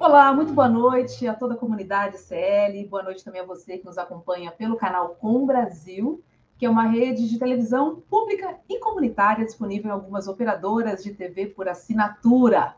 Olá, muito boa noite a toda a comunidade CL, boa noite também a você que nos acompanha pelo canal Com Brasil, que é uma rede de televisão pública e comunitária disponível em algumas operadoras de TV por assinatura.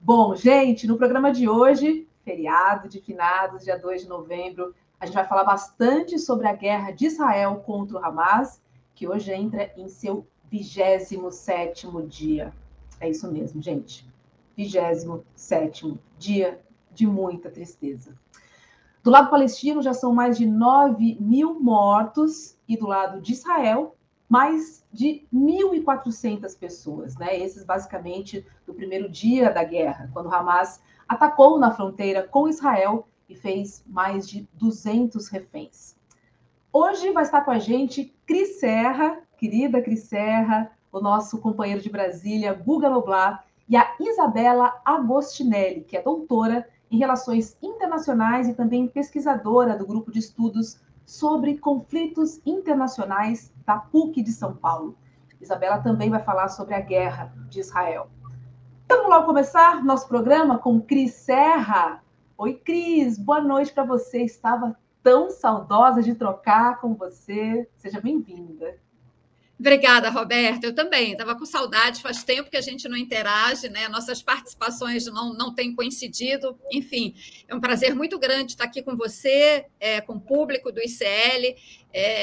Bom, gente, no programa de hoje, feriado de finados, dia 2 de novembro, a gente vai falar bastante sobre a guerra de Israel contra o Hamas, que hoje entra em seu 27º dia. É isso mesmo, gente. 27º dia de muita tristeza. Do lado palestino, já são mais de 9.000 mortos, e do lado de Israel, mais de 1.400 pessoas, né? Esses, basicamente, do primeiro dia da guerra, quando Hamas atacou na fronteira com Israel e fez mais de 200 reféns. Hoje vai estar com a gente Cris Serra, querida Cris Serra, o nosso companheiro de Brasília, Guga Noblat, e a Isabela Agostinelli, que é doutora em Relações Internacionais e também pesquisadora do Grupo de Estudos sobre Conflitos Internacionais da PUC de São Paulo. Isabela também vai falar sobre a guerra de Israel. Então, vamos logo começar nosso programa com Cris Serra. Oi, Cris, boa noite para você. Estava tão saudosa de trocar com você. Seja bem-vinda. Obrigada, Roberta. Eu também estava com saudade, faz tempo que a gente não interage, né? Nossas participações não têm coincidido. Enfim, é um prazer muito grande estar aqui com você, com o público do ICL,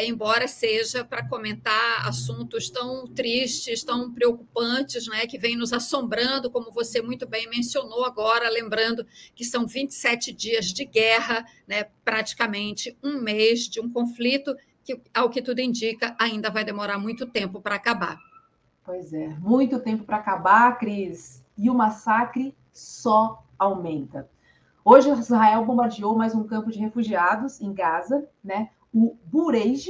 embora seja para comentar assuntos tão tristes, tão preocupantes, né? Que vêm nos assombrando, como você muito bem mencionou agora, lembrando que são 27 dias de guerra, né? Praticamente um mês de um conflito que, ao que tudo indica, ainda vai demorar muito tempo para acabar. Pois é, muito tempo para acabar, Cris, e o massacre só aumenta. Hoje, Israel bombardeou mais um campo de refugiados em Gaza, né? O Bureij,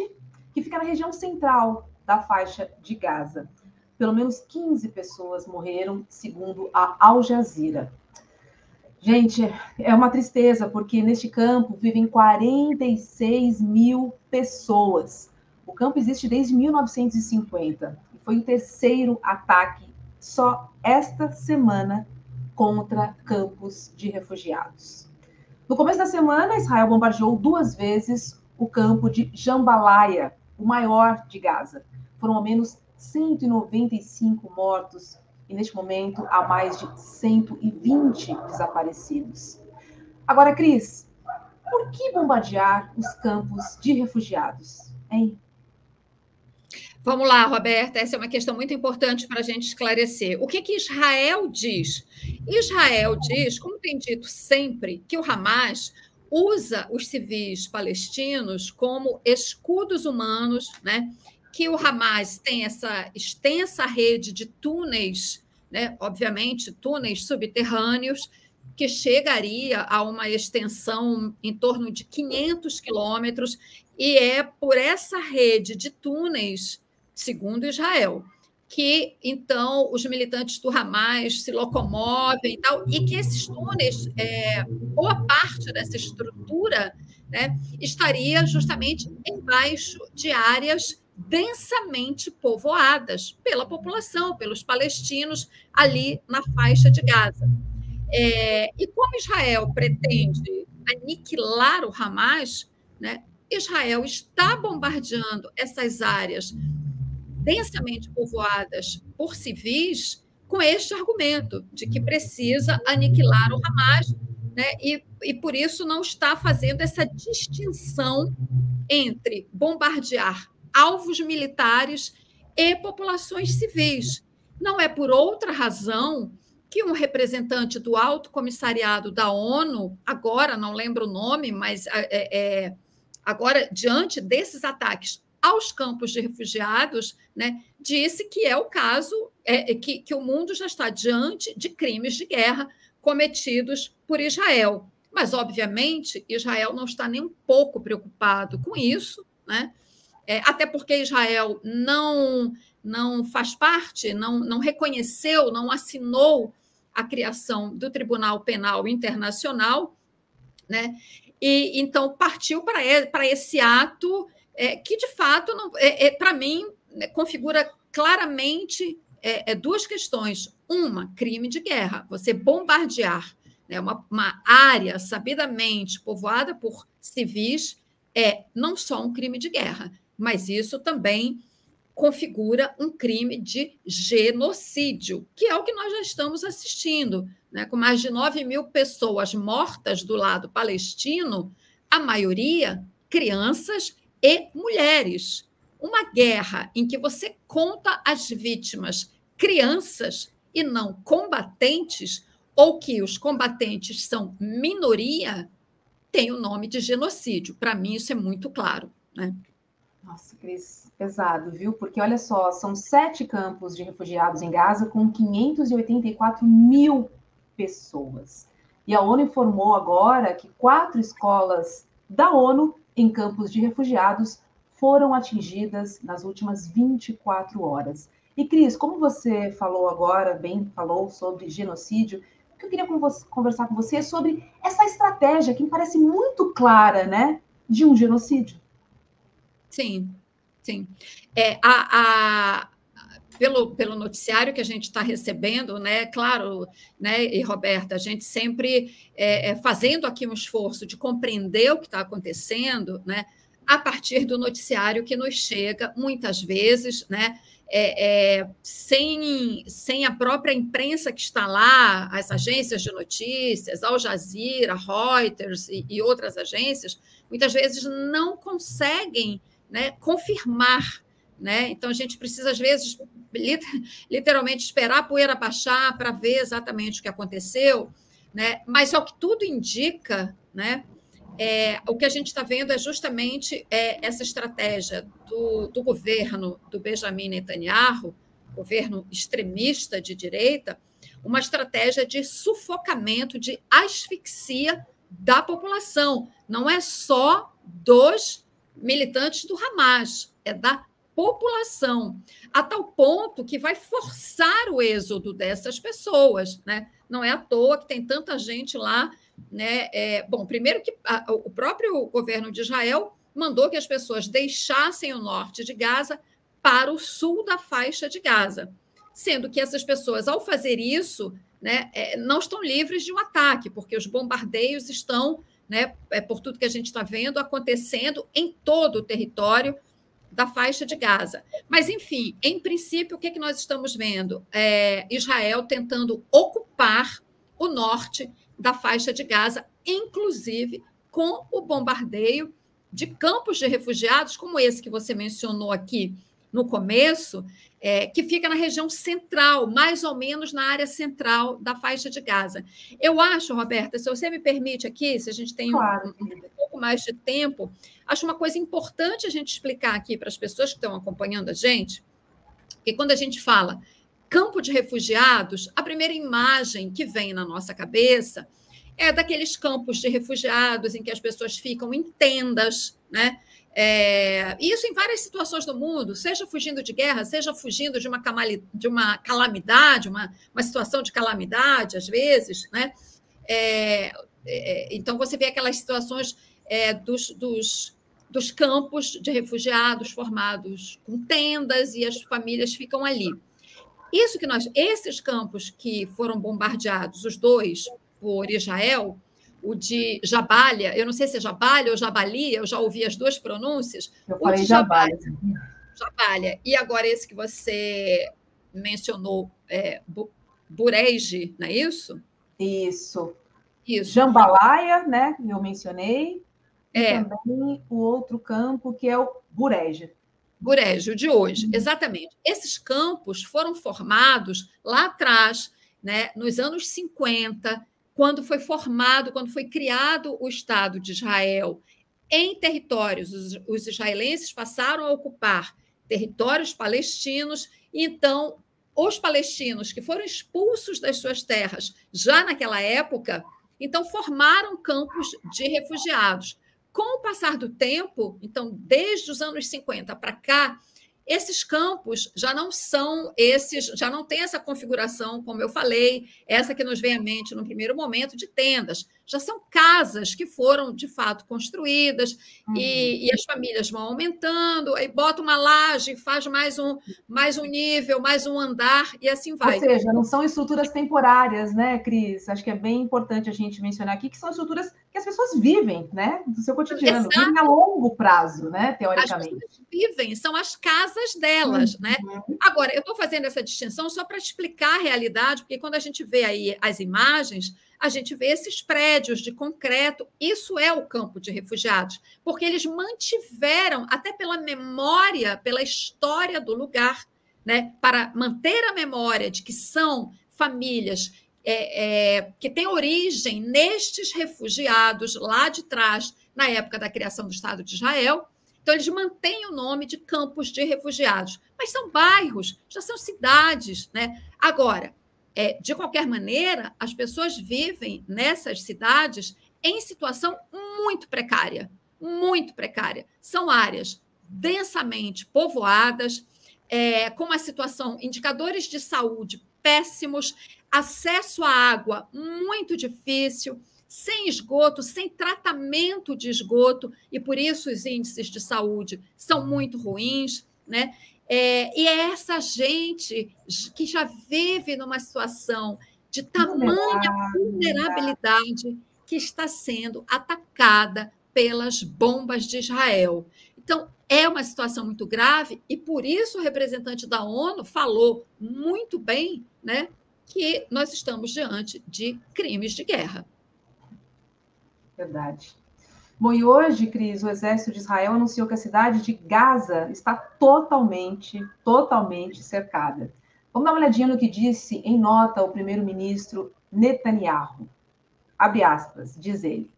que fica na região central da faixa de Gaza. Pelo menos 15 pessoas morreram, segundo a Al Jazeera. Gente, é uma tristeza, porque neste campo vivem 46 mil pessoas. O campo existe desde 1950 e foi o terceiro ataque só esta semana contra campos de refugiados. No começo da semana, Israel bombardeou 2 vezes o campo de Jambalaya, o maior de Gaza. Foram ao menos 195 mortos e, neste momento, há mais de 120 desaparecidos. Agora, Cris, por que bombardear os campos de refugiados, hein? Vamos lá, Roberta, essa é uma questão muito importante para a gente esclarecer. O que Israel diz? Israel diz, como tem dito sempre, que o Hamas usa os civis palestinos como escudos humanos, né? Que o Hamas tem essa extensa rede de túneis, né? Obviamente, túneis subterrâneos, que chegaria a uma extensão em torno de 500 quilômetros, e é por essa rede de túneis, segundo Israel, que, então, os militantes do Hamas se locomovem e tal, e que esses túneis, boa parte dessa estrutura, né, estaria justamente embaixo de áreas densamente povoadas pela população, pelos palestinos, ali na faixa de Gaza. E como Israel pretende aniquilar o Hamas, né, Israel está bombardeando essas áreas densamente povoadas por civis com este argumento de que precisa aniquilar o Hamas, né, e por isso não está fazendo essa distinção entre bombardear alvos militares e populações civis. Não é por outra razão que um representante do Alto Comissariado da ONU, agora não lembro o nome, mas agora, diante desses ataques aos campos de refugiados, né, disse que é o caso, que o mundo já está diante de crimes de guerra cometidos por Israel. Mas, obviamente, Israel não está nem um pouco preocupado com isso, né? Até porque Israel não faz parte, não reconheceu, não assinou a criação do Tribunal Penal Internacional, né? E então partiu para esse ato que, de fato, para mim, configura claramente 2 questões. Uma, crime de guerra, você bombardear né, uma área sabidamente povoada por civis, é não só um crime de guerra, mas isso também configura um crime de genocídio, que é o que nós já estamos assistindo, né? Com mais de 9.000 pessoas mortas do lado palestino, a maioria crianças e mulheres. Uma guerra em que você conta as vítimas crianças e não combatentes, ou que os combatentes são minoria, tem o nome de genocídio. Para mim, isso é muito claro, né? Nossa, Cris, pesado, viu? Porque olha só, são 7 campos de refugiados em Gaza com 584 mil pessoas. E a ONU informou agora que 4 escolas da ONU em campos de refugiados foram atingidas nas últimas 24 horas. E, Cris, como você falou agora, bem falou sobre genocídio, o que eu queria conversar com você é sobre essa estratégia que me parece muito clara, né, de um genocídio. Sim, sim. Pelo noticiário que a gente está recebendo, né, claro, né, e Roberta, a gente sempre fazendo aqui um esforço de compreender o que está acontecendo, né, a partir do noticiário que nos chega, muitas vezes, né, sem a própria imprensa que está lá, as agências de notícias, Al Jazeera, Reuters e outras agências, muitas vezes não conseguem, né, confirmar, né? Então a gente precisa às vezes literalmente esperar a poeira baixar para ver exatamente o que aconteceu, né? Mas ao que tudo indica, né, o que a gente está vendo é justamente essa estratégia do governo do Benjamin Netanyahu, governo extremista de direita, uma estratégia de sufocamento, de asfixia da população. Não é só dos militantes do Hamas, é da população, a tal ponto que vai forçar o êxodo dessas pessoas, né? Não é à toa que tem tanta gente lá, né? Bom, primeiro que o próprio governo de Israel mandou que as pessoas deixassem o norte de Gaza para o sul da faixa de Gaza, sendo que essas pessoas, ao fazer isso, né, não estão livres de um ataque, porque os bombardeios estão, né, por tudo que a gente está vendo, acontecendo em todo o território da faixa de Gaza. Mas, enfim, em princípio, o que nós estamos vendo? Israel tentando ocupar o norte da faixa de Gaza, inclusive com o bombardeio de campos de refugiados, como esse que você mencionou aqui no começo, que fica na região central, mais ou menos na área central da faixa de Gaza. Eu acho, Roberta, se você me permite aqui, se a gente tem Claro, um pouco mais de tempo, acho uma coisa importante a gente explicar aqui para as pessoas que estão acompanhando a gente, que quando a gente fala campo de refugiados, a primeira imagem que vem na nossa cabeça é daqueles campos de refugiados em que as pessoas ficam em tendas, né? Isso em várias situações do mundo, seja fugindo de guerra, seja fugindo de uma calamidade, uma situação de calamidade, às vezes, né? Então, você vê aquelas situações dos campos de refugiados formados com tendas e as famílias ficam ali. Esses campos que foram bombardeados, os dois, por Israel, o de Jabalia, eu não sei se é Jabalia ou Jabalia, eu já ouvi as duas pronúncias. Eu falei Jabalia. Jabalia. E agora esse que você mencionou, Bureij, não é isso? Isso. Isso. Jambalaya, né? Eu mencionei. E também o outro campo, que é o Bureij. Bureij, o de hoje, exatamente. Esses campos foram formados lá atrás, né, nos anos 50, quando foi criado o Estado de Israel em territórios. Os israelenses passaram a ocupar territórios palestinos, e então os palestinos que foram expulsos das suas terras já naquela época, então formaram campos de refugiados. Com o passar do tempo, então, desde os anos 50 para cá, esses campos já não são esses, já não tem essa configuração, como eu falei, essa que nos vem à mente no primeiro momento, de tendas. Já são casas que foram, de fato, construídas, e as famílias vão aumentando, aí bota uma laje, faz mais um nível, mais um andar, e assim vai. Ou seja, não são estruturas temporárias, né, Cris? Acho que é bem importante a gente mencionar aqui que são estruturas que as pessoas vivem, né, do seu cotidiano, vivem a longo prazo, né, teoricamente. As pessoas vivem, são as casas delas, né? Agora, eu estou fazendo essa distinção só para explicar a realidade, porque quando a gente vê aí as imagens, a gente vê esses prédios de concreto, isso é o campo de refugiados, porque eles mantiveram, até pela memória, pela história do lugar, né, para manter a memória de que são famílias que têm origem nestes refugiados lá de trás, na época da criação do Estado de Israel. Então, eles mantêm o nome de campos de refugiados, mas são bairros, já são cidades, né? Agora, de qualquer maneira, as pessoas vivem nessas cidades em situação muito precária, muito precária. São áreas densamente povoadas, com uma situação, indicadores de saúde péssimos, acesso à água muito difícil, sem esgoto, sem tratamento de esgoto, e por isso os índices de saúde são muito ruins, né? E é essa gente que já vive numa situação de tamanha vulnerabilidade que está sendo atacada pelas bombas de Israel. Então, é uma situação muito grave, e por isso o representante da ONU falou muito bem, né, que nós estamos diante de crimes de guerra. Verdade. Bom, e hoje, Cris, o exército de Israel anunciou que a cidade de Gaza está totalmente cercada. Vamos dar uma olhadinha no que disse em nota o primeiro-ministro Netanyahu. Abre aspas, diz ele.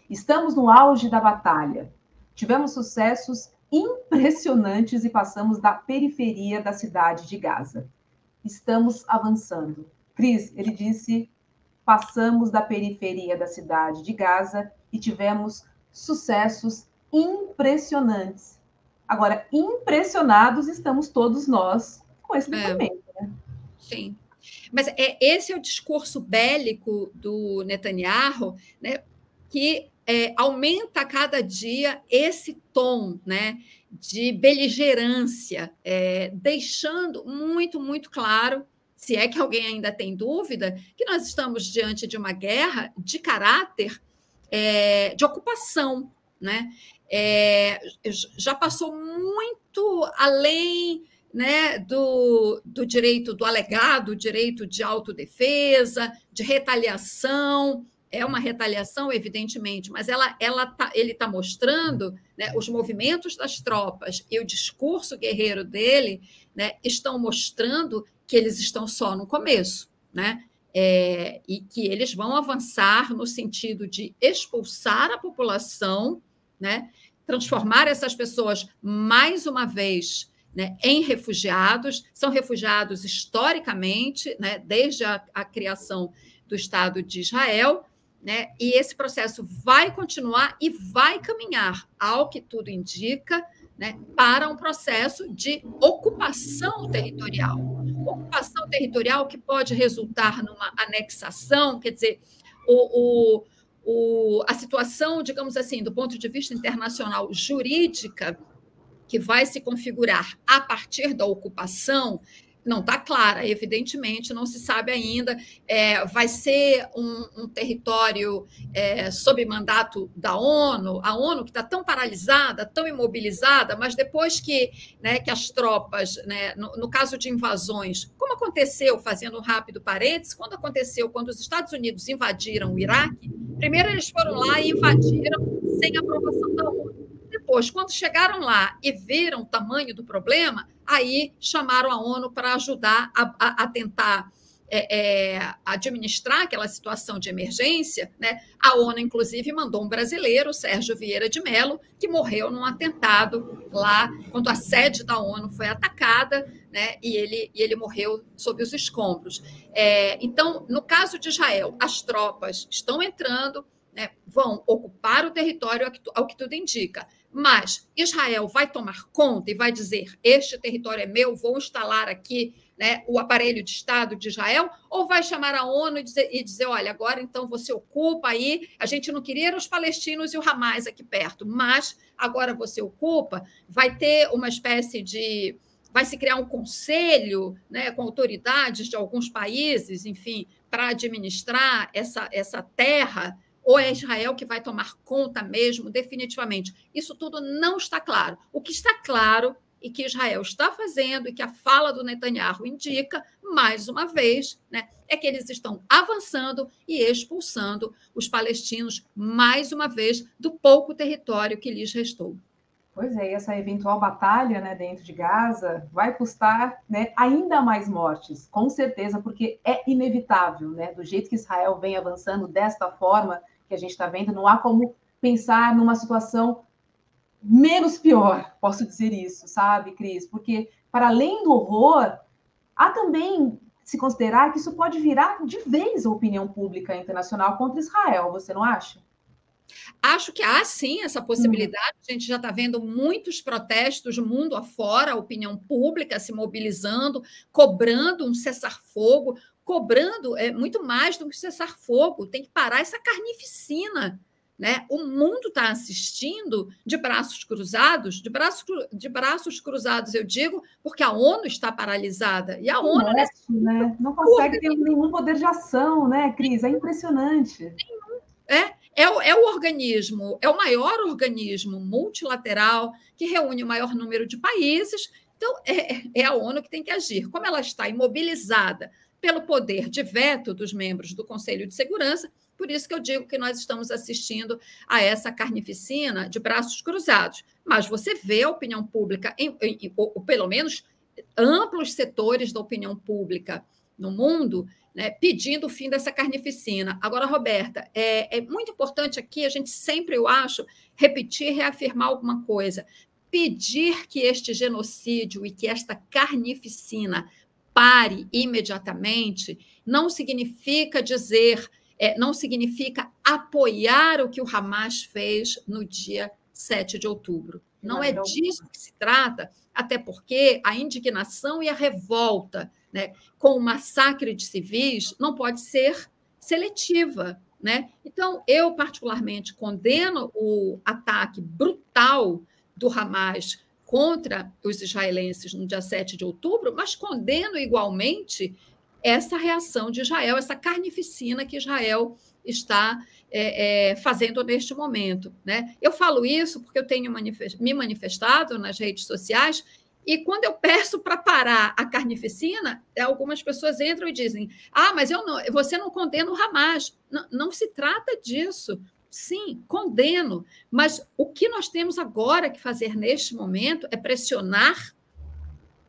Estamos no auge da batalha. Tivemos sucessos impressionantes e passamos da periferia da cidade de Gaza. Estamos avançando. Cris, ele disse, passamos da periferia da cidade de Gaza e tivemos sucessos impressionantes. Agora, impressionados estamos todos nós com esse livramento, né? Sim. Mas esse é o discurso bélico do Netanyahu, né, que aumenta a cada dia esse tom, né, de beligerância, deixando muito, muito claro, se é que alguém ainda tem dúvida, que nós estamos diante de uma guerra de caráter de ocupação, né? Já passou muito além, né, do direito do alegado, direito de autodefesa, de retaliação. É uma retaliação, evidentemente, mas ele está mostrando, né, os movimentos das tropas e o discurso guerreiro dele, né, estão mostrando que eles estão só no começo, né? E que eles vão avançar no sentido de expulsar a população, né, transformar essas pessoas, mais uma vez, né, em refugiados. São refugiados historicamente, né, desde a criação do Estado de Israel, né, e esse processo vai continuar e vai caminhar, ao que tudo indica, né, para um processo de ocupação territorial. Ocupação territorial que pode resultar numa anexação, quer dizer, a situação, digamos assim, do ponto de vista internacional jurídica, que vai se configurar a partir da ocupação, não está clara, evidentemente, não se sabe ainda. Vai ser um território sob mandato da ONU, a ONU que está tão paralisada, tão imobilizada, mas depois que as tropas, né, no caso de invasões, como aconteceu, fazendo um rápido parênteses, quando os Estados Unidos invadiram o Iraque, primeiro eles foram lá e invadiram sem aprovação da ONU. Depois, quando chegaram lá e viram o tamanho do problema, aí chamaram a ONU para ajudar a tentar administrar aquela situação de emergência, né? A ONU, inclusive, mandou um brasileiro, Sérgio Vieira de Mello, que morreu num atentado lá, quando a sede da ONU foi atacada, né? E ele morreu sob os escombros. Então, no caso de Israel, as tropas estão entrando, né, vão ocupar o território, ao que tudo indica. Mas Israel vai tomar conta e vai dizer: este território é meu, vou instalar aqui, né, o aparelho de Estado de Israel, ou vai chamar a ONU e dizer: olha, agora então você ocupa aí, a gente não queria os palestinos e o Hamas aqui perto, mas agora você ocupa, vai ter uma espécie de. Vai se criar um conselho, né, com autoridades de alguns países, enfim, para administrar essa terra, ou é Israel que vai tomar conta mesmo, definitivamente? Isso tudo não está claro. O que está claro e que Israel está fazendo e que a fala do Netanyahu indica, mais uma vez, né, é que eles estão avançando e expulsando os palestinos, mais uma vez, do pouco território que lhes restou. Pois é, e essa eventual batalha, né, dentro de Gaza vai custar, né, ainda mais mortes, com certeza, porque é inevitável, né, do jeito que Israel vem avançando desta forma que a gente está vendo, não há como pensar numa situação menos pior, posso dizer isso, sabe, Cris? Porque, para além do horror, há também se considerar que isso pode virar de vez a opinião pública internacional contra Israel, você não acha? Acho que há sim essa possibilidade. A gente já está vendo muitos protestos mundo afora, a opinião pública se mobilizando, cobrando um cessar-fogo, cobrando muito mais do que cessar-fogo, tem que parar essa carnificina. Né? O mundo está assistindo de braços cruzados, de braços cruzados, eu digo, porque a ONU está paralisada. E a ONU, né? Não consegue ter nenhum poder de ação, né, Cris? É impressionante. É o organismo, é o maior organismo multilateral que reúne o maior número de países. Então, é a ONU que tem que agir. Como ela está imobilizada pelo poder de veto dos membros do Conselho de Segurança, por isso que eu digo que nós estamos assistindo a essa carnificina de braços cruzados. Mas você vê a opinião pública, ou pelo menos amplos setores da opinião pública no mundo, né, pedindo o fim dessa carnificina. Agora, Roberta, é muito importante aqui a gente sempre, eu acho, repetir, reafirmar alguma coisa. Pedir que este genocídio e que esta carnificina pare imediatamente não significa dizer, não significa apoiar o que o Hamas fez no dia 7 de outubro. Não é disso que se trata, até porque a indignação e a revolta, né, com o massacre de civis não pode ser seletiva. Né? Então, eu particularmente condeno o ataque brutal do Hamas contra os israelenses no dia 7 de outubro, mas condeno igualmente essa reação de Israel, essa carnificina que Israel está fazendo neste momento. Né? Eu falo isso porque eu tenho me manifestado nas redes sociais e quando eu peço para parar a carnificina, algumas pessoas entram e dizem: ah, mas você não condena o Hamas. Não, não se trata disso. Sim, condeno, mas o que nós temos agora que fazer neste momento é pressionar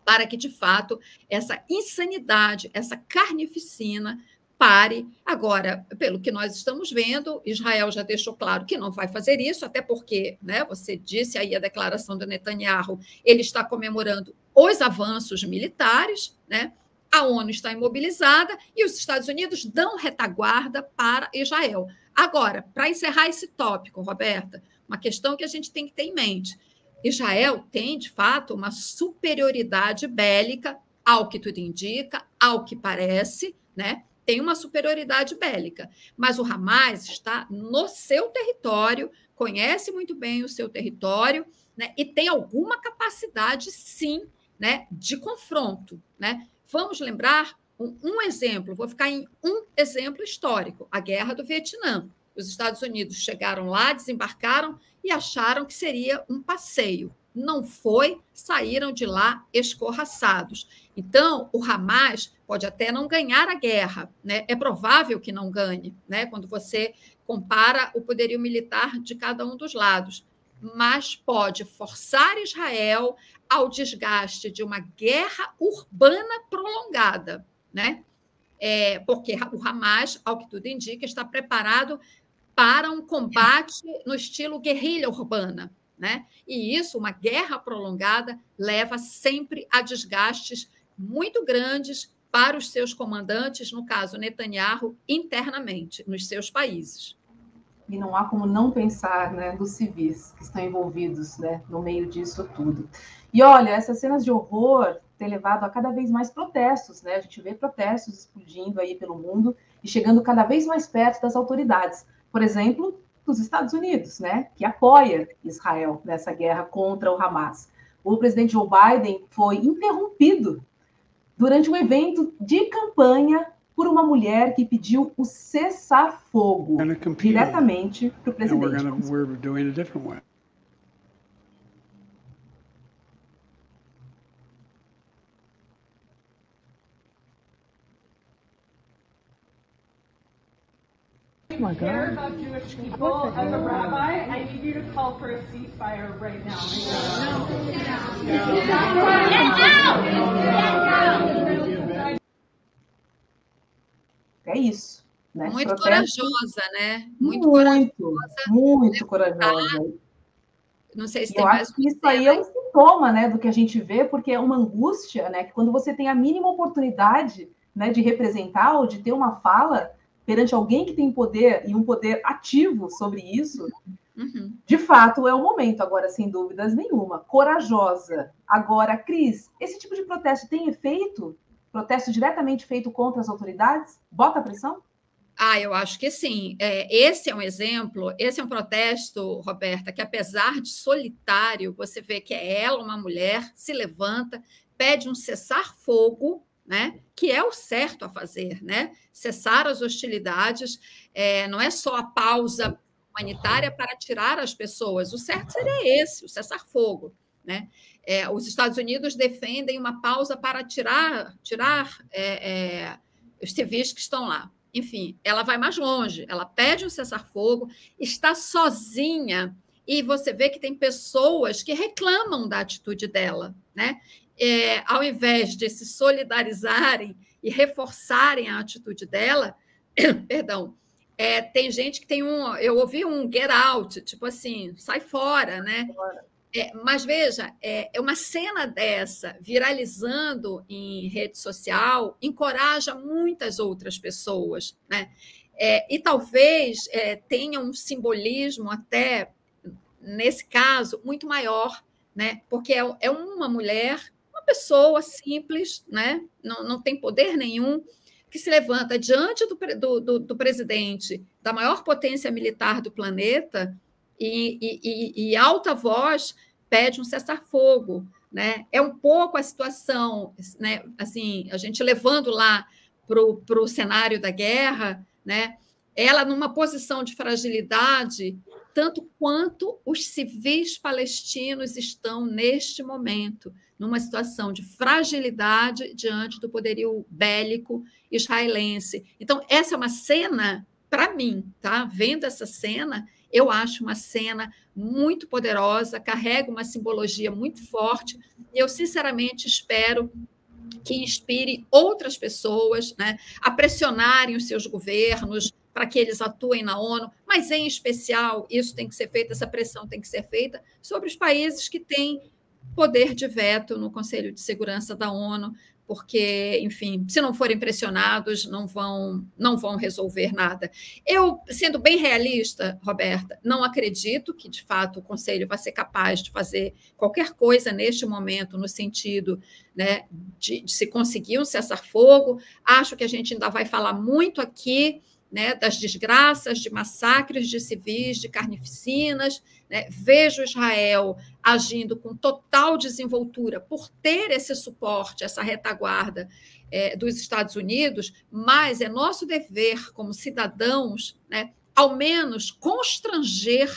para que, de fato, essa insanidade, essa carnificina pare. Agora, pelo que nós estamos vendo, Israel já deixou claro que não vai fazer isso, até porque, né, você disse aí a declaração do Netanyahu, ele está comemorando os avanços militares, né? A ONU está imobilizada e os Estados Unidos dão retaguarda para Israel. Agora, para encerrar esse tópico, Roberta, uma questão que a gente tem que ter em mente. Israel tem, de fato, uma superioridade bélica, ao que tudo indica, ao que parece, né? Tem uma superioridade bélica, mas o Hamas está no seu território, conhece muito bem o seu território, né? E tem alguma capacidade, sim, né, de confronto. Né? Vamos lembrar um exemplo, vou ficar em um exemplo histórico, a Guerra do Vietnã. Os Estados Unidos chegaram lá, desembarcaram e acharam que seria um passeio. Não foi, saíram de lá escorraçados. Então, o Hamas pode até não ganhar a guerra, né? É provável que não ganhe, né? Quando você compara o poderio militar de cada um dos lados, mas pode forçar Israel ao desgaste de uma guerra urbana prolongada, né? Porque o Hamas, ao que tudo indica, está preparado para um combate no estilo guerrilha urbana. Né? E isso, uma guerra prolongada, leva sempre a desgastes muito grandes para os seus comandantes, no caso Netanyahu, internamente, nos seus países. E não há como não pensar, né, dos civis que estão envolvidos, né, no meio disso tudo. E olha, essas cenas de horror têm levado a cada vez mais protestos, né? A gente vê protestos explodindo aí pelo mundo e chegando cada vez mais perto das autoridades. Por exemplo, dos Estados Unidos, né, que apoia Israel nessa guerra contra o Hamas. O presidente Joe Biden foi interrompido durante um evento de campanha por uma mulher que pediu o cessar-fogo diretamente para o presidente. Oh my God. Care about Jewish people. As a rabbi, I need you to call for a ceasefire right now. É isso, né? Muito corajosa, né? Muito corajosa. Não sei se tem mais. Eu acho que isso aí é um sintoma, né, do que a gente vê, porque é uma angústia, né, que quando você tem a mínima oportunidade, né, de representar ou de ter uma fala perante alguém que tem poder e um poder ativo sobre isso, de fato é o momento, agora, sem dúvidas nenhuma. Corajosa. Agora, Cris, esse tipo de protesto tem efeito? Protesto diretamente feito contra as autoridades? Bota a pressão? Eu acho que sim. Esse é um exemplo, esse é um protesto, Roberta, que apesar de solitário, você vê que é ela, uma mulher, se levanta, pede um cessar-fogo, né, que é o certo a fazer, né? Cessar as hostilidades, não é só a pausa humanitária para tirar as pessoas, o certo seria esse, o cessar-fogo, né? Os Estados Unidos defendem uma pausa para tirar os civis que estão lá. Enfim, ela vai mais longe, ela pede um cessar-fogo, está sozinha, e você vê que tem pessoas que reclamam da atitude dela, né? Ao invés de se solidarizarem e reforçarem a atitude dela, perdão, tem gente que tem eu ouvi um get out, tipo assim, sai fora, né? Mas veja, uma cena dessa viralizando em rede social encoraja muitas outras pessoas, né? E talvez tenha um simbolismo até, nesse caso, muito maior, né? Porque é uma mulher, uma pessoa simples, né? Não tem poder nenhum, que se levanta diante do presidente da maior potência militar do planeta e alta voz pede um cessar-fogo, né? É um pouco a situação, né? Assim, a gente levando lá para o cenário da guerra, né? Ela numa posição de fragilidade, tanto quanto os civis palestinos estão neste momento, numa situação de fragilidade diante do poderio bélico israelense. Então, essa é uma cena, para mim, tá? Vendo essa cena, eu acho uma cena muito poderosa, carrega uma simbologia muito forte, e eu, sinceramente, espero que inspire outras pessoas, né, a pressionarem os seus governos para que eles atuem na ONU, mas, em especial, isso tem que ser feito, essa pressão tem que ser feita sobre os países que têm poder de veto no Conselho de Segurança da ONU, porque, enfim, se não forem pressionados, não vão resolver nada. Eu, sendo bem realista, Roberta, não acredito que, de fato, o Conselho vai ser capaz de fazer qualquer coisa neste momento, no sentido, né, de se conseguir um cessar-fogo. Acho que a gente ainda vai falar muito aqui, né, das desgraças, de massacres de civis, de carnificinas, né? Vejo Israel agindo com total desenvoltura por ter esse suporte, essa retaguarda dos Estados Unidos, mas é nosso dever, como cidadãos, né, ao menos constranger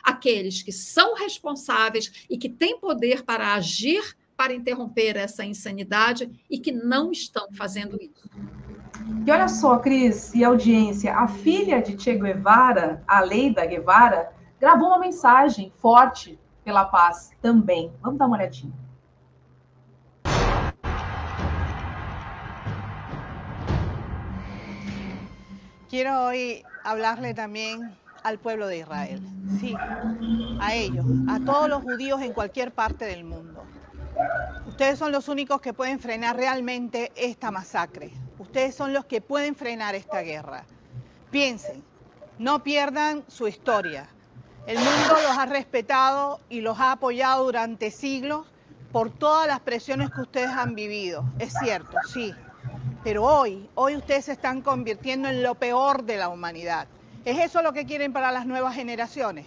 aqueles que são responsáveis e que têm poder para agir, para interromper essa insanidade e que não estão fazendo isso. E olha só, Cris e audiência, a filha de Che Guevara, a Leida Guevara, gravou uma mensagem forte pela paz também. Vamos dar uma olhadinha. Quiero hoy hablarle también al pueblo de Israel, sí, a ellos, a todos los judíos en cualquier parte del mundo. Ustedes son los únicos que pueden frenar realmente esta masacre. Ustedes son los que pueden frenar esta guerra. Piensen, No pierdan su historia. El mundo los ha respetado y los ha apoyado durante siglos por todas las presiones que ustedes han vivido. Es cierto, sí. Pero hoy ustedes se están convirtiendo en lo peor de la humanidad. ¿Es eso lo que quieren para las nuevas generaciones?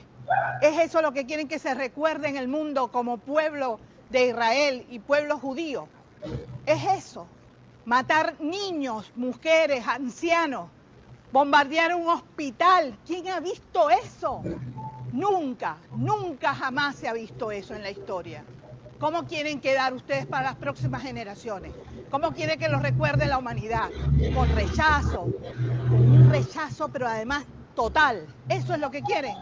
¿Es eso lo que quieren que se recuerde en el mundo como pueblo de Israel y pueblo judío? ¿Es eso? Matar niños, mujeres, ancianos, bombardear un hospital. ¿Quién ha visto eso? Nunca, nunca jamás se ha visto eso en la historia. ¿Cómo quieren quedar ustedes para las próximas generaciones? ¿Cómo quieren que los recuerde la humanidad? Con rechazo, con un rechazo, pero además total. ¿Eso es lo que quieren?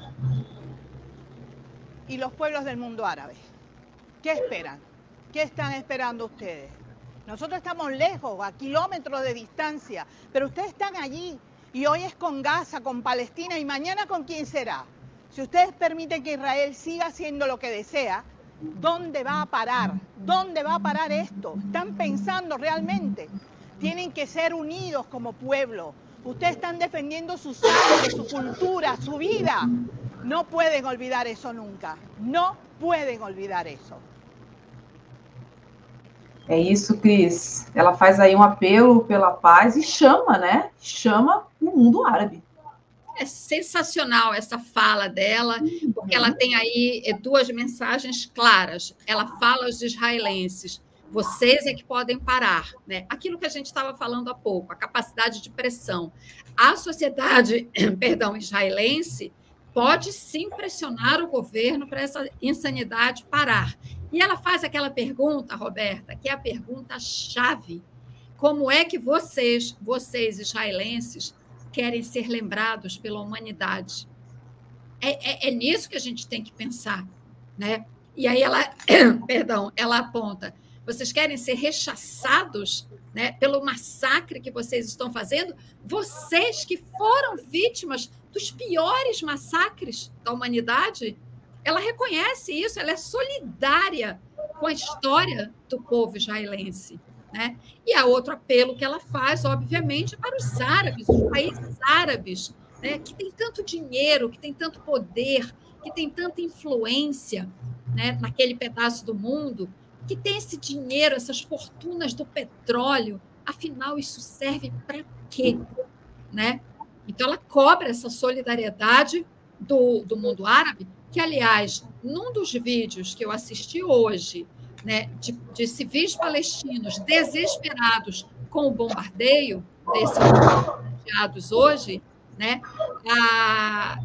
Y los pueblos del mundo árabe, ¿qué esperan? ¿Qué están esperando ustedes? Nosotros estamos lejos, a kilómetros de distancia, pero ustedes están allí. Y hoy es con Gaza, con Palestina, y mañana ¿con quién será? Si ustedes permiten que Israel siga haciendo lo que desea, ¿dónde va a parar? ¿Dónde va a parar esto? ¿Están pensando realmente? Tienen que ser unidos como pueblo. Ustedes están defendiendo su sangre, su cultura, su vida. No pueden olvidar eso nunca. No pueden olvidar eso. É isso, Cris. Ela faz aí um apelo pela paz e chama, né? Chama o mundo árabe. É sensacional essa fala dela, porque ela tem aí duas mensagens claras. Ela fala aos israelenses: vocês é que podem parar, né? Aquilo que a gente estava falando há pouco, a capacidade de pressão. A sociedade, israelense pode sim pressionar o governo para essa insanidade parar. E ela faz aquela pergunta, Roberta, que é a pergunta-chave: como é que vocês israelenses, querem ser lembrados pela humanidade? É nisso que a gente tem que pensar, né? E aí ela, ela aponta: vocês querem ser rechaçados, né, pelo massacre que vocês estão fazendo? Vocês que foram vítimas dos piores massacres da humanidade? Ela reconhece isso, ela é solidária com a história do povo israelense, né? E há outro apelo que ela faz, obviamente, para os árabes, os países árabes, né, que tem tanto dinheiro, que tem tanto poder, que tem tanta influência, né, naquele pedaço do mundo, que tem esse dinheiro, essas fortunas do petróleo. Afinal, isso serve para quê? Né? Então, ela cobra essa solidariedade do mundo árabe, que, aliás, num dos vídeos que eu assisti hoje, né, de civis palestinos desesperados com o bombardeio desses refugiados hoje, né,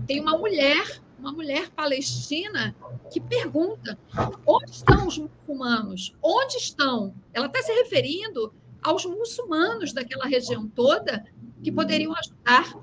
tem uma mulher palestina que pergunta: onde estão os muçulmanos? Onde estão? Ela está se referindo aos muçulmanos daquela região toda que poderiam ajudar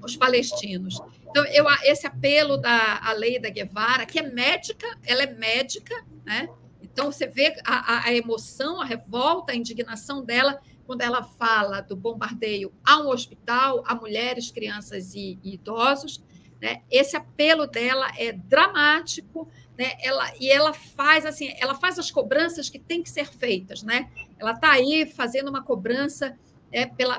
os palestinos. Então, esse apelo da Aleida Guevara, que é médica, ela é médica, né? Então, você vê a emoção, a revolta, a indignação dela quando ela fala do bombardeio a um hospital, a mulheres, crianças e idosos, né? Esse apelo dela é dramático, né? Ela faz assim, ela faz as cobranças que têm que ser feitas, né? Ela está aí fazendo uma cobrança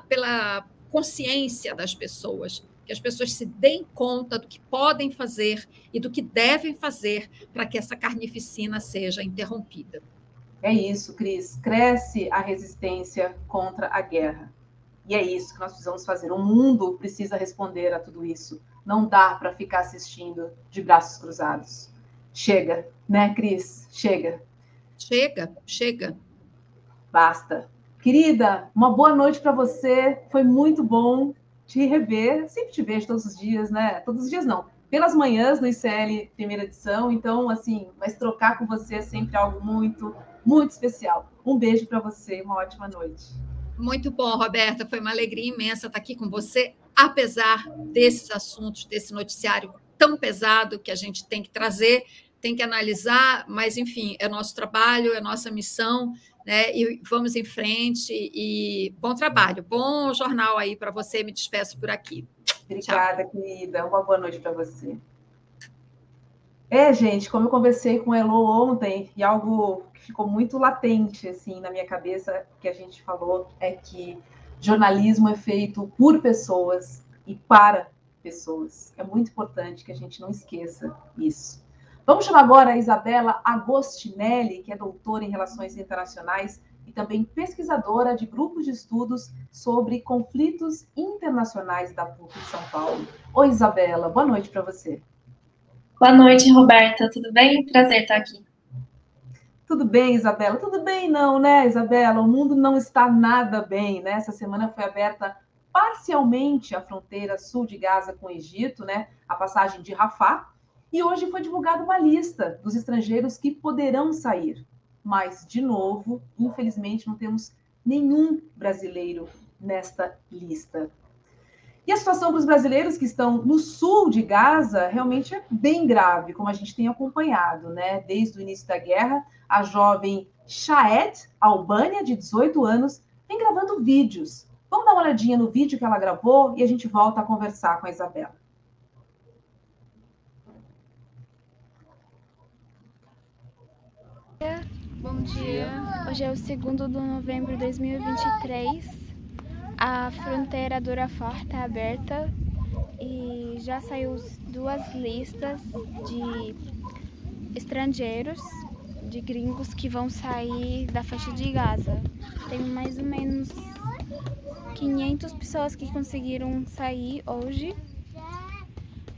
pela consciência das pessoas, que as pessoas se deem conta do que podem fazer e do que devem fazer para que essa carnificina seja interrompida. É isso, Cris. Cresce a resistência contra a guerra. E é isso que nós precisamos fazer. O mundo precisa responder a tudo isso. Não dá para ficar assistindo de braços cruzados. Chega, né, Cris? Chega. Chega. Basta. Querida, uma boa noite para você. Foi muito bom te rever. Sempre te vejo todos os dias, né? Todos os dias não. Pelas manhãs no ICL primeira edição. Então, assim, mas trocar com você é sempre algo muito, muito especial. Um beijo para você. Uma ótima noite. Muito bom, Roberta. Foi uma alegria imensa estar aqui com você, apesar desses assuntos, desse noticiário tão pesado que a gente tem que trazer, tem que analisar, mas, enfim, é nosso trabalho, é nossa missão, né? E vamos em frente. E bom trabalho, bom jornal aí para você. Me despeço por aqui. Obrigada, querida. Uma boa noite para você. Gente, como eu conversei com a Elo ontem, e algo que ficou muito latente assim, na minha cabeça, que a gente falou, é que jornalismo é feito por pessoas e para pessoas. É muito importante que a gente não esqueça isso. Vamos chamar agora a Isabela Agostinelli, que é doutora em Relações Internacionais e também pesquisadora de grupos de estudos sobre conflitos internacionais da PUC de São Paulo. Oi, Isabela, boa noite para você. Boa noite, Roberta. Tudo bem? Prazer estar aqui. Tudo bem, Isabela? Tudo bem não, né, Isabela? O mundo não está nada bem, né? Essa semana foi aberta parcialmente a fronteira sul de Gaza com o Egito, né? A passagem de Rafah. E hoje foi divulgada uma lista dos estrangeiros que poderão sair. Mas, de novo, infelizmente, não temos nenhum brasileiro nesta lista. E a situação para os brasileiros que estão no sul de Gaza realmente é bem grave, como a gente tem acompanhado, né? Desde o início da guerra, a jovem Shaed Albânia, de 18 anos, vem gravando vídeos. Vamos dar uma olhadinha no vídeo que ela gravou e a gente volta a conversar com a Isabela. Bom dia. Hoje é o 2º de novembro de 2023. A fronteira do Rafah está aberta e já saiu 2 listas de estrangeiros, de gringos que vão sair da faixa de Gaza. Tem mais ou menos 500 pessoas que conseguiram sair hoje.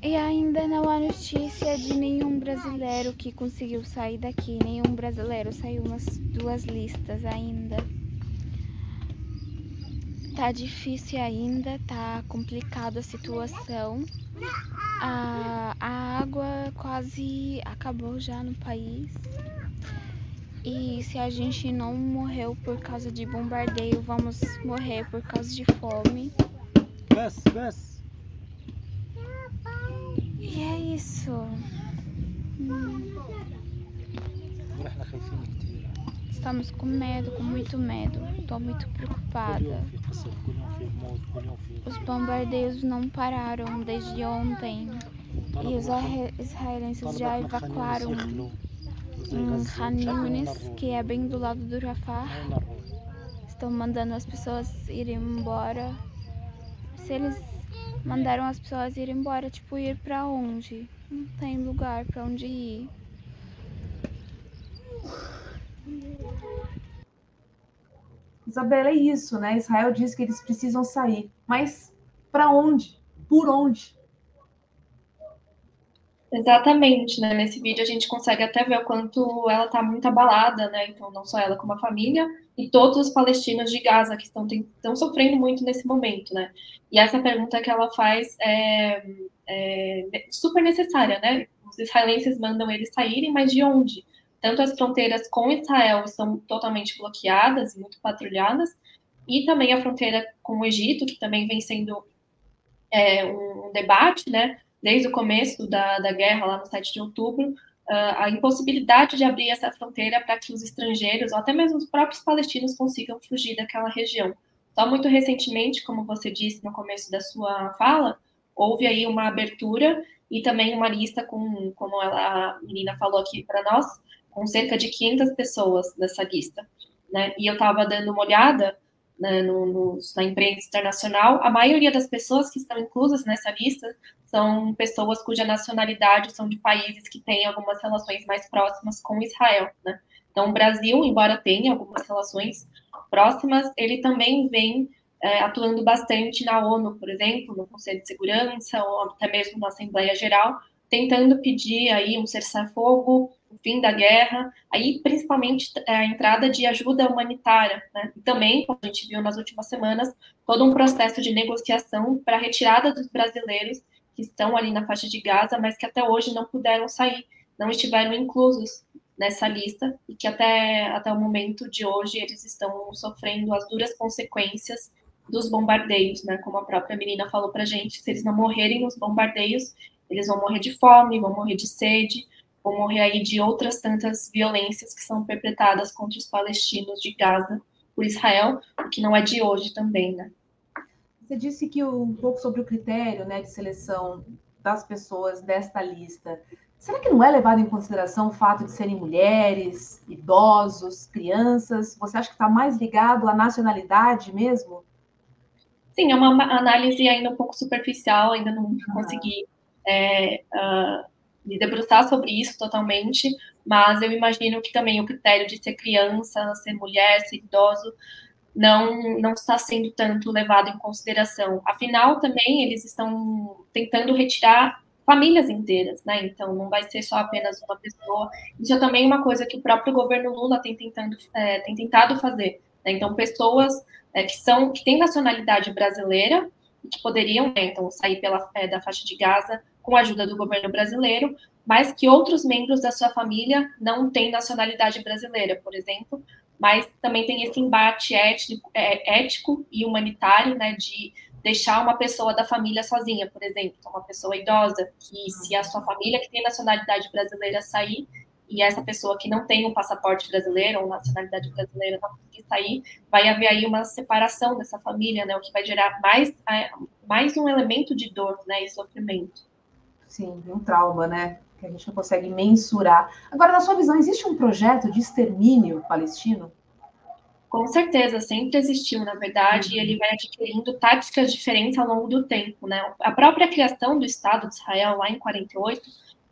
E ainda não há notícia de nenhum brasileiro que conseguiu sair daqui. Nenhum brasileiro saiu nas 2 listas ainda. Tá difícil ainda, tá complicada a situação. A água quase acabou já no país. E se a gente não morreu por causa de bombardeio, vamos morrer por causa de fome. بس E é isso. Estamos com medo, com muito medo. Estou muito preocupada. Os bombardeios não pararam desde ontem. E os israelenses já evacuaram Khan Yunis, que é bem do lado do Rafah. Estão mandando as pessoas irem embora. Se eles mandaram as pessoas ir embora, tipo, ir pra onde? Não tem lugar pra onde ir. Isabela, é isso, né? Israel diz que eles precisam sair. Mas para onde? Por onde? Exatamente, né? Nesse vídeo a gente consegue até ver o quanto ela está muito abalada, né? Então, não só ela como a família e todos os palestinos de Gaza que estão sofrendo muito nesse momento, né? E essa pergunta que ela faz é super necessária, né? Os israelenses mandam eles saírem, mas de onde? Tanto as fronteiras com Israel estão totalmente bloqueadas e muito patrulhadas, e também a fronteira com o Egito, que também vem sendo um debate, né? Desde o começo da guerra, lá no 7 de outubro, a impossibilidade de abrir essa fronteira para que os estrangeiros, ou até mesmo os próprios palestinos, consigam fugir daquela região. Só muito recentemente, como você disse no começo da sua fala, houve aí uma abertura e também uma lista com, como a menina falou aqui para nós, com cerca de 500 pessoas nessa lista, né? E eu estava dando uma olhada, né, na imprensa internacional, a maioria das pessoas que estão inclusas nessa lista são pessoas cuja nacionalidade são de países que têm algumas relações mais próximas com Israel, né? Então, o Brasil, embora tenha algumas relações próximas, ele também vem atuando bastante na ONU, por exemplo, no Conselho de Segurança, ou até mesmo na Assembleia Geral, tentando pedir aí um cessar-fogo, o fim da guerra, aí principalmente a entrada de ajuda humanitária, né? E também, como a gente viu nas últimas semanas, todo um processo de negociação para a retirada dos brasileiros que estão ali na faixa de Gaza, mas que até hoje não puderam sair, não estiveram inclusos nessa lista, e que até o momento de hoje eles estão sofrendo as duras consequências dos bombardeios, né? Como a própria menina falou para a gente, se eles não morrerem nos bombardeios, eles vão morrer de fome, vão morrer de sede, vão morrer aí de outras tantas violências que são perpetradas contra os palestinos de Gaza por Israel, o que não é de hoje também, né? Você disse que um pouco sobre o critério, né, de seleção das pessoas desta lista. Será que não é levado em consideração o fato de serem mulheres, idosos, crianças? Você acha que está mais ligado à nacionalidade mesmo? Sim, é uma análise ainda um pouco superficial, ainda não consegui me debruçar sobre isso totalmente, mas eu imagino que também o critério de ser criança, ser mulher, ser idoso, não está sendo tanto levado em consideração. Afinal, também eles estão tentando retirar famílias inteiras, né? Então, não vai ser só apenas uma pessoa. Isso é também uma coisa que o próprio governo Lula tem tentado fazer, né? Então, pessoas que têm nacionalidade brasileira, que poderiam, né, então, sair da faixa de Gaza com a ajuda do governo brasileiro, mas que outros membros da sua família não têm nacionalidade brasileira, por exemplo, mas também tem esse embate ético e humanitário, né, de deixar uma pessoa da família sozinha, por exemplo, uma pessoa idosa, que se a sua família que tem nacionalidade brasileira sair, e essa pessoa que não tem um passaporte brasileiro ou nacionalidade brasileira não conseguir sair, vai haver aí uma separação dessa família, né, o que vai gerar mais um elemento de dor, né, e sofrimento. Sim, um trauma, né, que a gente não consegue mensurar. Agora, na sua visão, existe um projeto de extermínio palestino? Com certeza, sempre existiu, na verdade, e ele vai adquirindo táticas diferentes ao longo do tempo, né? A própria criação do Estado de Israel, lá em 48,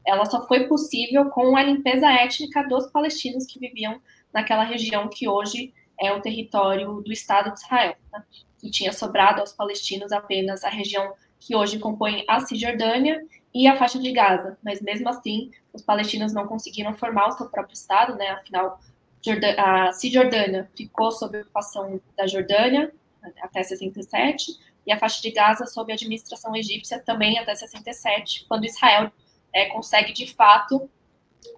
ela só foi possível com a limpeza étnica dos palestinos que viviam naquela região que hoje é o território do Estado de Israel, né? Que tinha sobrado aos palestinos apenas a região que hoje compõe a Cisjordânia e a faixa de Gaza, mas mesmo assim, os palestinos não conseguiram formar o seu próprio Estado, né? Afinal, a Cisjordânia ficou sob ocupação da Jordânia até 67, e a faixa de Gaza sob a administração egípcia também até 67, quando Israel consegue, de fato,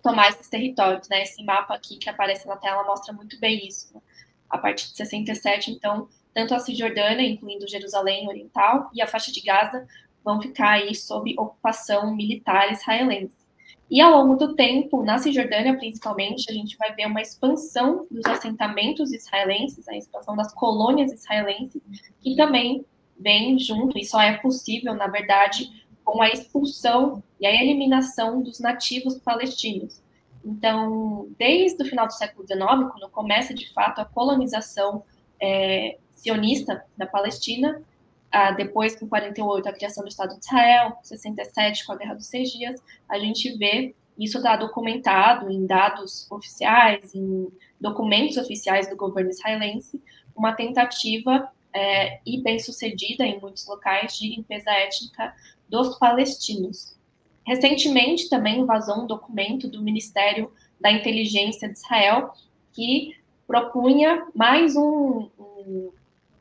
tomar esses territórios, né? Esse mapa aqui que aparece na tela mostra muito bem isso, né? A partir de 67, então, tanto a Cisjordânia, incluindo Jerusalém Oriental, e a faixa de Gaza vão ficar aí sob ocupação militar israelense. E ao longo do tempo, na Cisjordânia principalmente, a gente vai ver uma expansão dos assentamentos israelenses, a expansão das colônias israelenses, que também vem junto, e só é possível, na verdade, com a expulsão e a eliminação dos nativos palestinos. Então, desde o final do século XIX, quando começa, de fato, a colonização sionista da Palestina, depois, com 48, a criação do Estado de Israel, 67, com a Guerra dos 6 Dias, a gente vê isso está documentado em dados oficiais, em documentos oficiais do governo israelense, uma tentativa e bem-sucedida em muitos locais de limpeza étnica dos palestinos. Recentemente, também vazou um documento do Ministério da Inteligência de Israel que propunha mais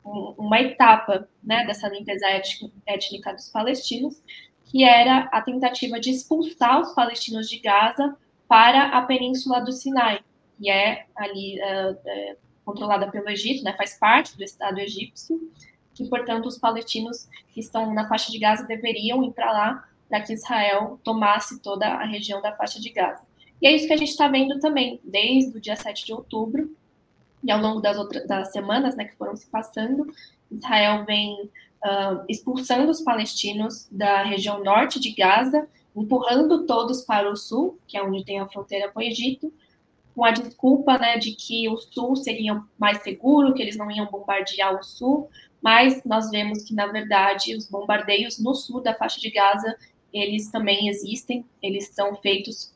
uma etapa, né, dessa limpeza étnica dos palestinos, que era a tentativa de expulsar os palestinos de Gaza para a Península do Sinai, que é ali controlada pelo Egito, né, faz parte do Estado egípcio, que, portanto, os palestinos que estão na faixa de Gaza deveriam ir para lá, para que Israel tomasse toda a região da faixa de Gaza. E é isso que a gente está vendo também, desde o dia 7 de outubro, e ao longo das semanas, né, que foram se passando, Israel vem expulsando os palestinos da região norte de Gaza, empurrando todos para o sul, que é onde tem a fronteira com o Egito, com a desculpa, né, de que o sul seria mais seguro, que eles não iam bombardear o sul, mas nós vemos que, na verdade, os bombardeios no sul da faixa de Gaza, eles também existem, eles são feitos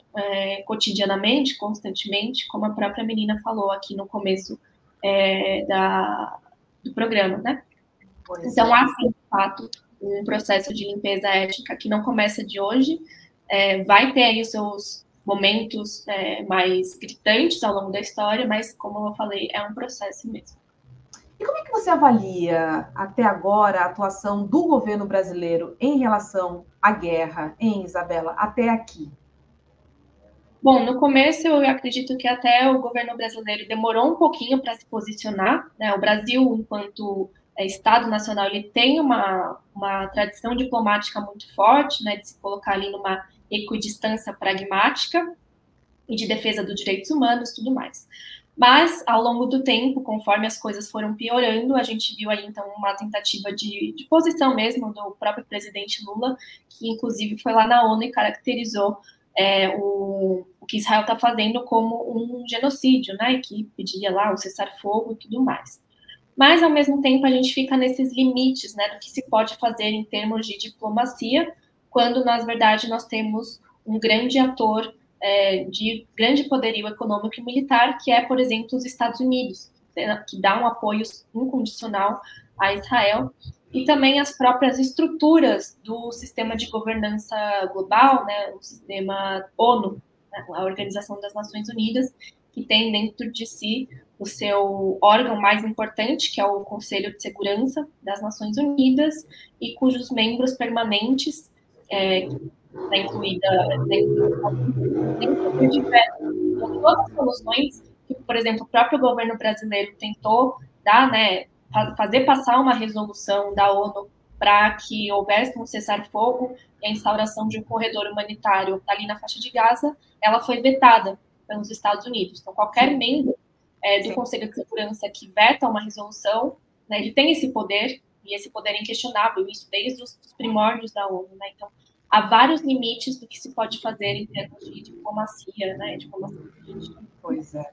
cotidianamente, constantemente, como a própria menina falou aqui no começo do programa, né? Então, há, sim, de fato, um processo de limpeza étnica que não começa de hoje, vai ter aí os seus momentos mais gritantes ao longo da história, mas, como eu falei, é um processo mesmo. E como é que você avalia, até agora, a atuação do governo brasileiro em relação à guerra, Isabela, até aqui? Bom, no começo eu acredito que até o governo brasileiro demorou um pouquinho para se posicionar, né? O Brasil, enquanto Estado nacional, ele tem uma tradição diplomática muito forte, né, de se colocar ali numa equidistância pragmática e de defesa dos direitos humanos e tudo mais. Mas, ao longo do tempo, conforme as coisas foram piorando, a gente viu aí, então, uma tentativa de posição mesmo do próprio presidente Lula, que, inclusive, foi lá na ONU e caracterizou o que Israel está fazendo como um genocídio, né, que pedia lá o cessar-fogo e tudo mais. mas, ao mesmo tempo, a gente fica nesses limites, né, do que se pode fazer em termos de diplomacia, quando, na verdade, nós temos um grande ator de grande poderio econômico e militar, que é, por exemplo, os Estados Unidos, que dá um apoio incondicional a Israel, e também as próprias estruturas do sistema de governança global, né, o sistema ONU, né, a Organização das Nações Unidas, que tem dentro de si o seu órgão mais importante, que é o Conselho de Segurança das Nações Unidas, e cujos membros permanentes, incluída dentro de todas as soluções que, por exemplo, o próprio governo brasileiro tentou dar, né, fazer passar uma resolução da ONU para que houvesse um cessar-fogo e a instauração de um corredor humanitário ali na faixa de Gaza, ela foi vetada pelos Estados Unidos. Então, qualquer membro do Conselho de Segurança que veta uma resolução, né, ele tem esse poder, e esse poder é inquestionável, isso desde os primórdios da ONU. Né? Então, há vários limites do que se pode fazer em termos de diplomacia, né? Diplomacia política. Pois é.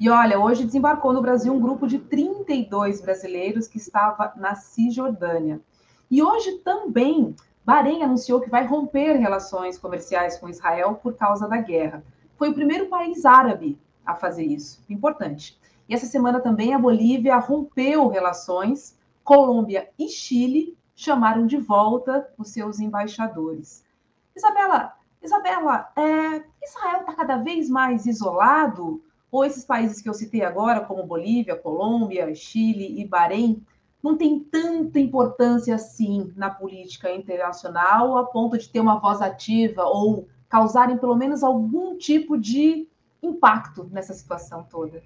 E olha, hoje desembarcou no Brasil um grupo de 32 brasileiros que estava na Cisjordânia. E hoje também, Bahrein anunciou que vai romper relações comerciais com Israel por causa da guerra. Foi o primeiro país árabe a fazer isso. Importante. E essa semana também a Bolívia rompeu relações. Colômbia e Chile chamaram de volta os seus embaixadores. Isabela, Israel está cada vez mais isolado? Ou esses países que eu citei agora, como Bolívia, Colômbia, Chile e Bahrein, não tem tanta importância assim na política internacional a ponto de ter uma voz ativa ou causarem pelo menos algum tipo de impacto nessa situação toda?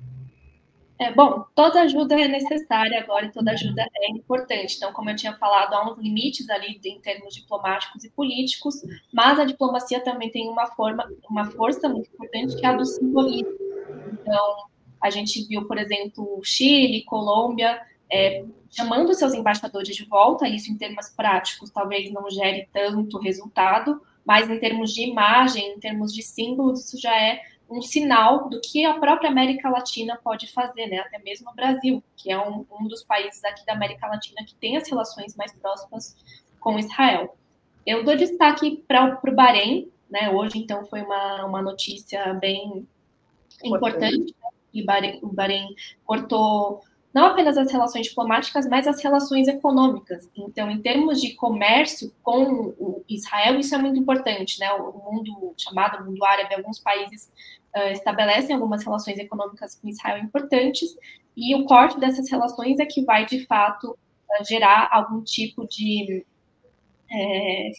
Bom, toda ajuda é necessária agora e toda ajuda é importante. Então, como eu tinha falado, há uns limites ali em termos diplomáticos e políticos, mas a diplomacia também tem uma força muito importante, que é a do simbolismo. Então, a gente viu, por exemplo, Chile, Colômbia, chamando seus embaixadores de volta. Isso, em termos práticos, talvez não gere tanto resultado, mas em termos de imagem, em termos de símbolos, isso já é um sinal do que a própria América Latina pode fazer, né? Até mesmo o Brasil, que é um dos países aqui da América Latina que tem as relações mais próximas com Israel. Eu dou destaque para o Bahrein, né? Hoje, então, foi uma notícia bem importante, né? E o Bahrein cortou não apenas as relações diplomáticas, mas as relações econômicas. Então, em termos de comércio com o Israel, isso é muito importante, né? O mundo chamado mundo árabe, alguns países estabelecem algumas relações econômicas com Israel importantes, e o corte dessas relações é que vai, de fato, gerar algum tipo de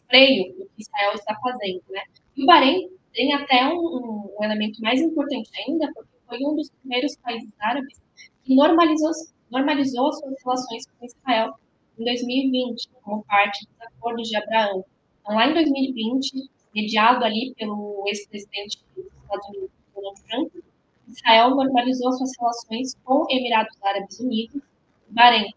freio do que Israel está fazendo, né? E o Bahrein tem até um elemento mais importante ainda, porque foi um dos primeiros países árabes que normalizou as suas relações com Israel em 2020, como parte dos acordos de Abraão. Então, lá em 2020, mediado ali pelo ex-presidente dos Estados Unidos, Donald Trump, Israel normalizou as suas relações com Emirados Árabes Unidos e Bahrein.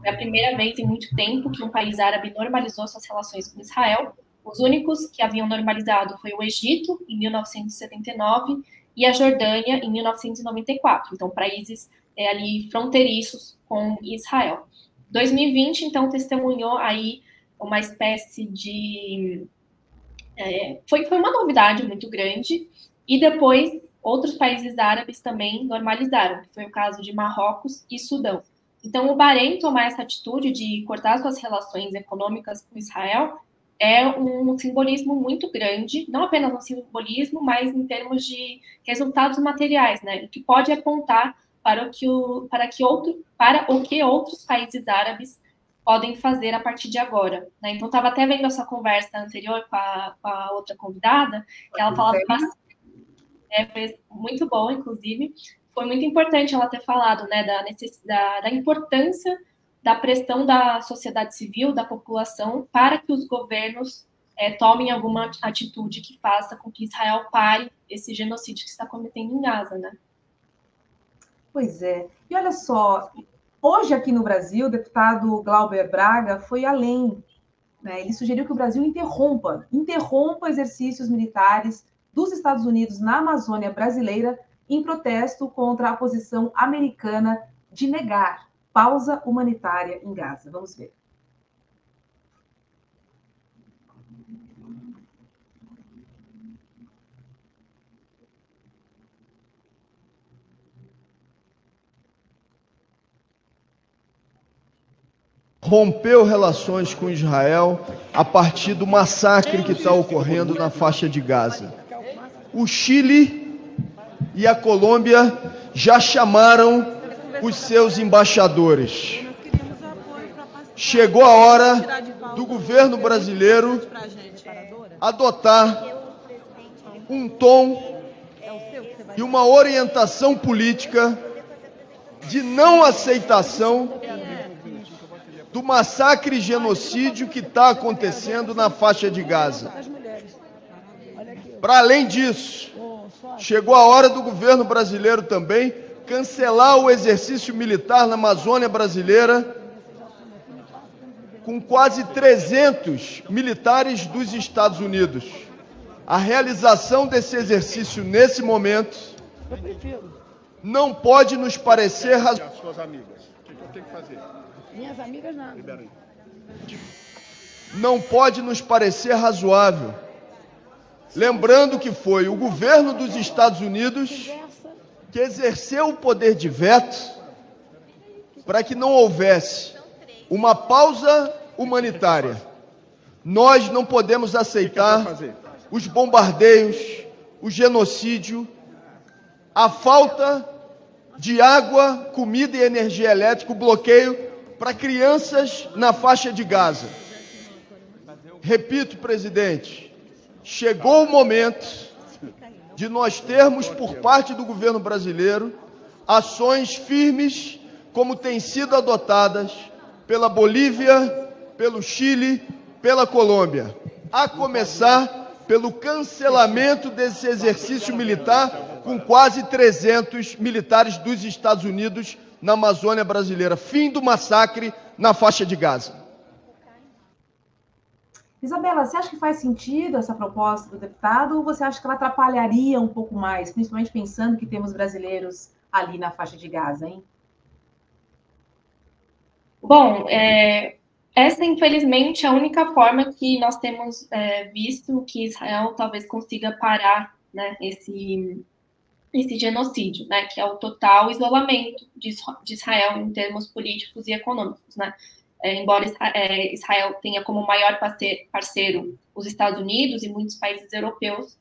Foi a primeira vez em muito tempo que um país árabe normalizou suas relações com Israel. Os únicos que haviam normalizado foi o Egito, em 1979, e a Jordânia, em 1994. Então, países ali fronteiriços com Israel. 2020, então, testemunhou aí uma espécie de... Foi uma novidade muito grande, e depois outros países árabes também normalizaram, que foi o caso de Marrocos e Sudão. Então, o Bahrein tomar essa atitude de cortar suas relações econômicas com Israel é um simbolismo muito grande, não apenas um simbolismo, mas em termos de resultados materiais, né? Que pode apontar para o que outros países árabes podem fazer a partir de agora. Né? Então, estava até vendo essa conversa anterior com a outra convidada, que ela falava bastante, foi muito bom, inclusive. Foi muito importante ela ter falado, né, da importância da pressão da sociedade civil, da população, para que os governos tomem alguma atitude que faça com que Israel pare esse genocídio que está cometendo em Gaza, né? Pois é. E olha só, hoje aqui no Brasil, o deputado Glauber Braga foi além, né? Ele sugeriu que o Brasil interrompa exercícios militares dos Estados Unidos na Amazônia brasileira em protesto contra a posição americana de negar pausa humanitária em Gaza. Vamos ver. Rompeu relações com Israel a partir do massacre que está ocorrendo na faixa de Gaza. O Chile e a Colômbia já chamaram os seus embaixadores. Chegou a hora do governo brasileiro adotar um tom e uma orientação política de não aceitação do massacre e genocídio que está acontecendo na faixa de Gaza. Para além disso, chegou a hora do governo brasileiro também cancelar o exercício militar na Amazônia brasileira, com quase 300 militares dos Estados Unidos. A realização desse exercício nesse momento não pode nos parecer razoável. Suas amigas, o que eu tenho que fazer? Minhas amigas não. Libera aí. Não pode nos parecer razoável. Lembrando que foi o governo dos Estados Unidos que exerceu o poder de veto para que não houvesse uma pausa humanitária. Nós não podemos aceitar os bombardeios, o genocídio, a falta de água, comida e energia elétrica, o bloqueio para crianças na faixa de Gaza. Repito, presidente, chegou o momento de nós termos, por parte do governo brasileiro, ações firmes, como têm sido adotadas pela Bolívia, pelo Chile, pela Colômbia, a começar pelo cancelamento desse exercício militar com quase 300 militares dos Estados Unidos na Amazônia brasileira. Fim do massacre na faixa de Gaza. Isabela, você acha que faz sentido essa proposta do deputado ou você acha que ela atrapalharia um pouco mais, principalmente pensando que temos brasileiros ali na faixa de Gaza, hein? Bom, essa, infelizmente, é a única forma que nós temos visto que Israel talvez consiga parar, né, esse genocídio, né, que é o total isolamento de Israel em termos políticos e econômicos, né? Embora Israel tenha como maior parceiro os Estados Unidos e muitos países europeus,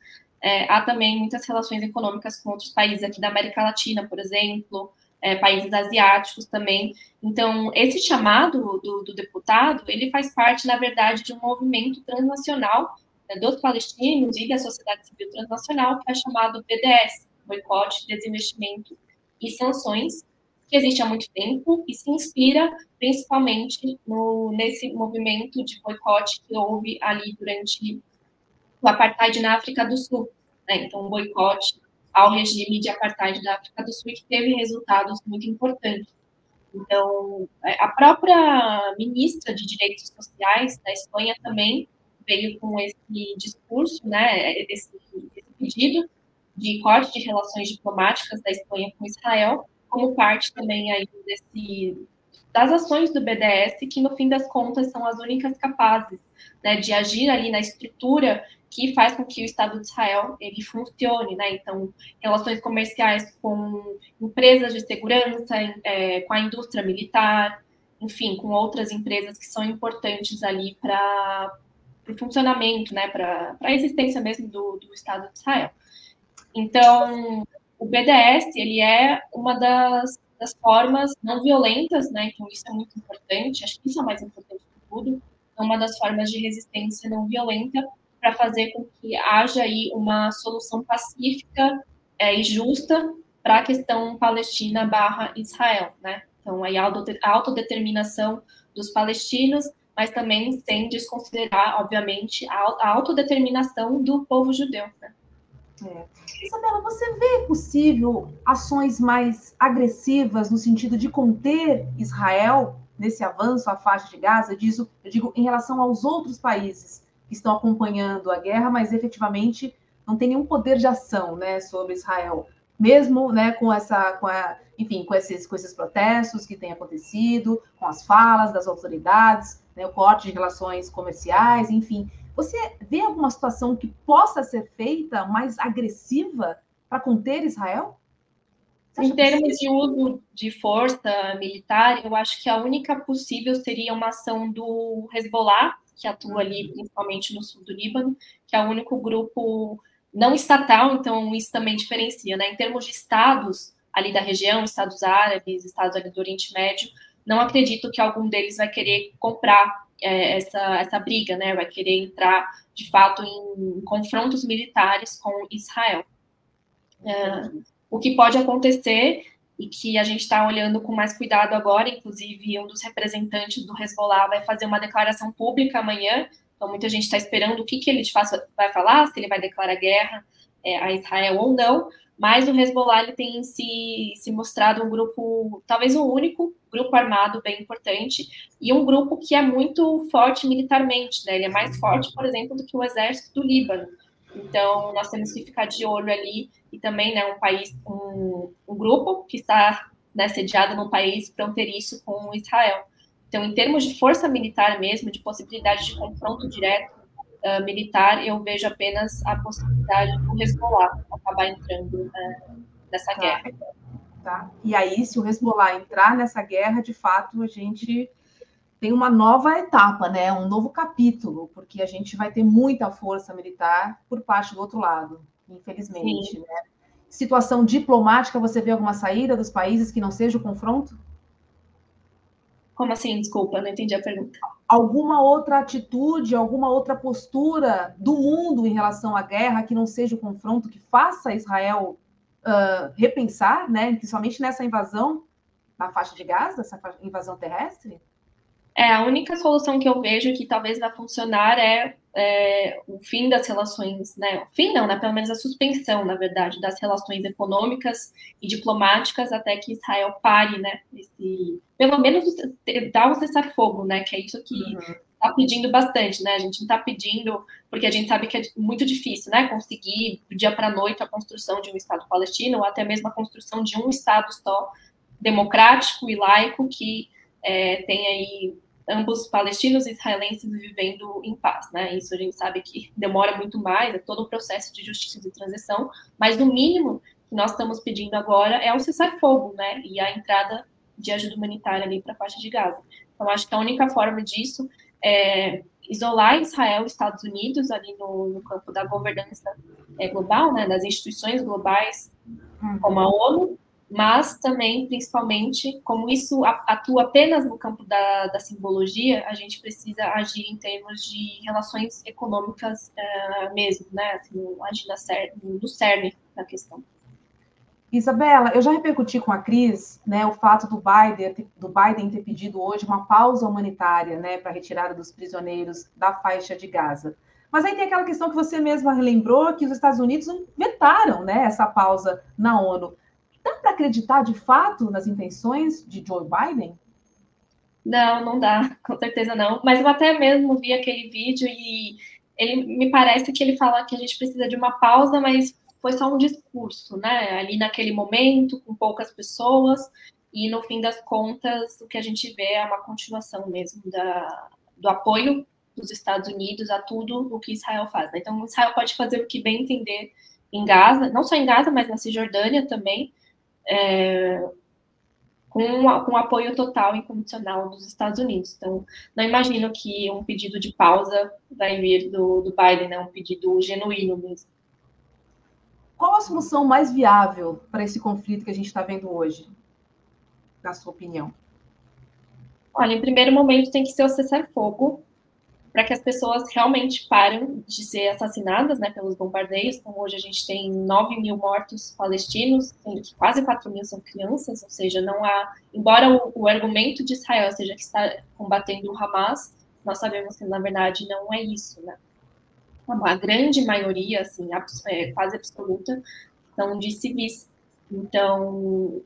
há também muitas relações econômicas com outros países aqui da América Latina, por exemplo, países asiáticos também. Então, esse chamado do deputado, ele faz parte, na verdade, de um movimento transnacional, né, dos palestinos e da sociedade civil transnacional, que é chamado BDS, Boicote, Desinvestimento e Sanções, que existe há muito tempo e se inspira principalmente nesse movimento de boicote que houve ali durante o apartheid na África do Sul, né? Então, um boicote ao regime de apartheid da África do Sul que teve resultados muito importantes. Então, a própria ministra de Direitos Sociais da Espanha também veio com esse discurso, né, esse pedido de corte de relações diplomáticas da Espanha com Israel, como parte também aí das ações do BDS, que no fim das contas são as únicas capazes, né, de agir ali na estrutura que faz com que o Estado de Israel ele funcione, né? Então, relações comerciais com empresas de segurança, com a indústria militar, enfim, com outras empresas que são importantes ali para o funcionamento, né, para a existência mesmo do Estado de Israel. Então, o BDS, ele é uma das formas não violentas, né? Então, isso é muito importante, acho que isso é mais importante de tudo, é uma das formas de resistência não violenta para fazer com que haja aí uma solução pacífica e justa para a questão Palestina/Israel, né? Então, aí a autodeterminação dos palestinos, mas também sem desconsiderar, obviamente, a autodeterminação do povo judeu, né? Isabela, você vê possível ações mais agressivas no sentido de conter Israel nesse avanço à faixa de Gaza? Eu digo em relação aos outros países que estão acompanhando a guerra, mas efetivamente não tem nenhum poder de ação, né, sobre Israel, mesmo, né, com a enfim, com esses protestos que têm acontecido, com as falas das autoridades, né, o corte de relações comerciais, enfim. Você vê alguma situação que possa ser feita mais agressiva para conter Israel? Em termos de uso de força militar, eu acho que a única possível seria uma ação do Hezbollah, que atua ali principalmente no sul do Líbano, que é o único grupo não estatal, então isso também diferencia, né? Em termos de estados ali da região, estados árabes, estados ali do Oriente Médio, não acredito que algum deles vai querer comprar essa briga, né? Vai querer entrar, de fato, em confrontos militares com Israel. O que pode acontecer, e que a gente está olhando com mais cuidado agora, inclusive um dos representantes do Hezbollah vai fazer uma declaração pública amanhã, então muita gente está esperando o que ele de fato vai falar, se ele vai declarar guerra a Israel ou não, mas o Hezbollah ele tem se mostrado um grupo, talvez o único grupo armado bem importante, e um grupo que é muito forte militarmente, né? Ele é mais forte, por exemplo, do que o exército do Líbano. Então, nós temos que ficar de olho ali, e também, né, um grupo que está, né, sediado num país fronteiriço com Israel. Então, em termos de força militar mesmo, de possibilidade de confronto direto militar, eu vejo apenas a possibilidade do Hezbollah acabar entrando nessa guerra. Tá. E aí, se o Hezbollah entrar nessa guerra, de fato, a gente tem uma nova etapa, né? Um novo capítulo, porque a gente vai ter muita força militar por parte do outro lado, infelizmente. Né? Situação diplomática, você vê alguma saída dos países que não seja o confronto? Como assim? Desculpa, não entendi a pergunta. Alguma outra atitude, alguma outra postura do mundo em relação à guerra que não seja o confronto, que faça Israel repensar, né? Principalmente nessa invasão na faixa de Gaza, essa invasão terrestre? A única solução que eu vejo que talvez vai funcionar é o fim das relações, né? O fim não, né? Pelo menos a suspensão, na verdade, das relações econômicas e diplomáticas até que Israel pare, né? Pelo menos dar um cessar-fogo, né? Que é isso que está pedindo bastante, né? A gente não está pedindo, porque a gente sabe que é muito difícil, né? Conseguir, do dia para a noite, a construção de um Estado palestino, ou até mesmo a construção de um Estado só democrático e laico que tem aí ambos palestinos e israelenses vivendo em paz, né? Isso a gente sabe que demora muito mais, é todo um processo de justiça de transição, mas o mínimo que nós estamos pedindo agora é o cessar-fogo, né? E a entrada de ajuda humanitária ali para a faixa de Gaza. Então, acho que a única forma disso é isolar Israel e Estados Unidos ali no campo da governança global, né? Das instituições globais, como a ONU, mas também, principalmente, como isso atua apenas no campo da simbologia, a gente precisa agir em termos de relações econômicas mesmo, né? Assim, agir no cerne da questão. Isabela, eu já repercuti com a Cris, né, o fato do Biden ter pedido hoje uma pausa humanitária, né, para a retirada dos prisioneiros da faixa de Gaza. Mas aí tem aquela questão que você mesma relembrou, que os Estados Unidos vetaram, né, essa pausa na ONU. Dá para acreditar, de fato, nas intenções de Joe Biden? Não dá, com certeza não. Mas eu até mesmo vi aquele vídeo e ele me parece que ele fala que a gente precisa de uma pausa, mas foi só um discurso, né? Ali naquele momento, com poucas pessoas, e no fim das contas, o que a gente vê é uma continuação mesmo do apoio dos Estados Unidos a tudo o que Israel faz, né? Então, Israel pode fazer o que bem entender em Gaza, não só em Gaza, mas na Cisjordânia também, com apoio total e incondicional dos Estados Unidos. Então, não imagino que um pedido de pausa vai vir do Biden, né? Um pedido genuíno mesmo. Qual a solução mais viável para esse conflito que a gente está vendo hoje, na sua opinião? Olha, em primeiro momento tem que ser o cessar-fogo, para que as pessoas realmente parem de ser assassinadas, né, pelos bombardeios. Então, hoje a gente tem 9 mil mortos palestinos, sendo que quase 4 mil são crianças, ou seja, não há... Embora o argumento de Israel seja que está combatendo o Hamas, nós sabemos que, na verdade, não é isso, né? A grande maioria, assim, quase absoluta, são de civis. Então,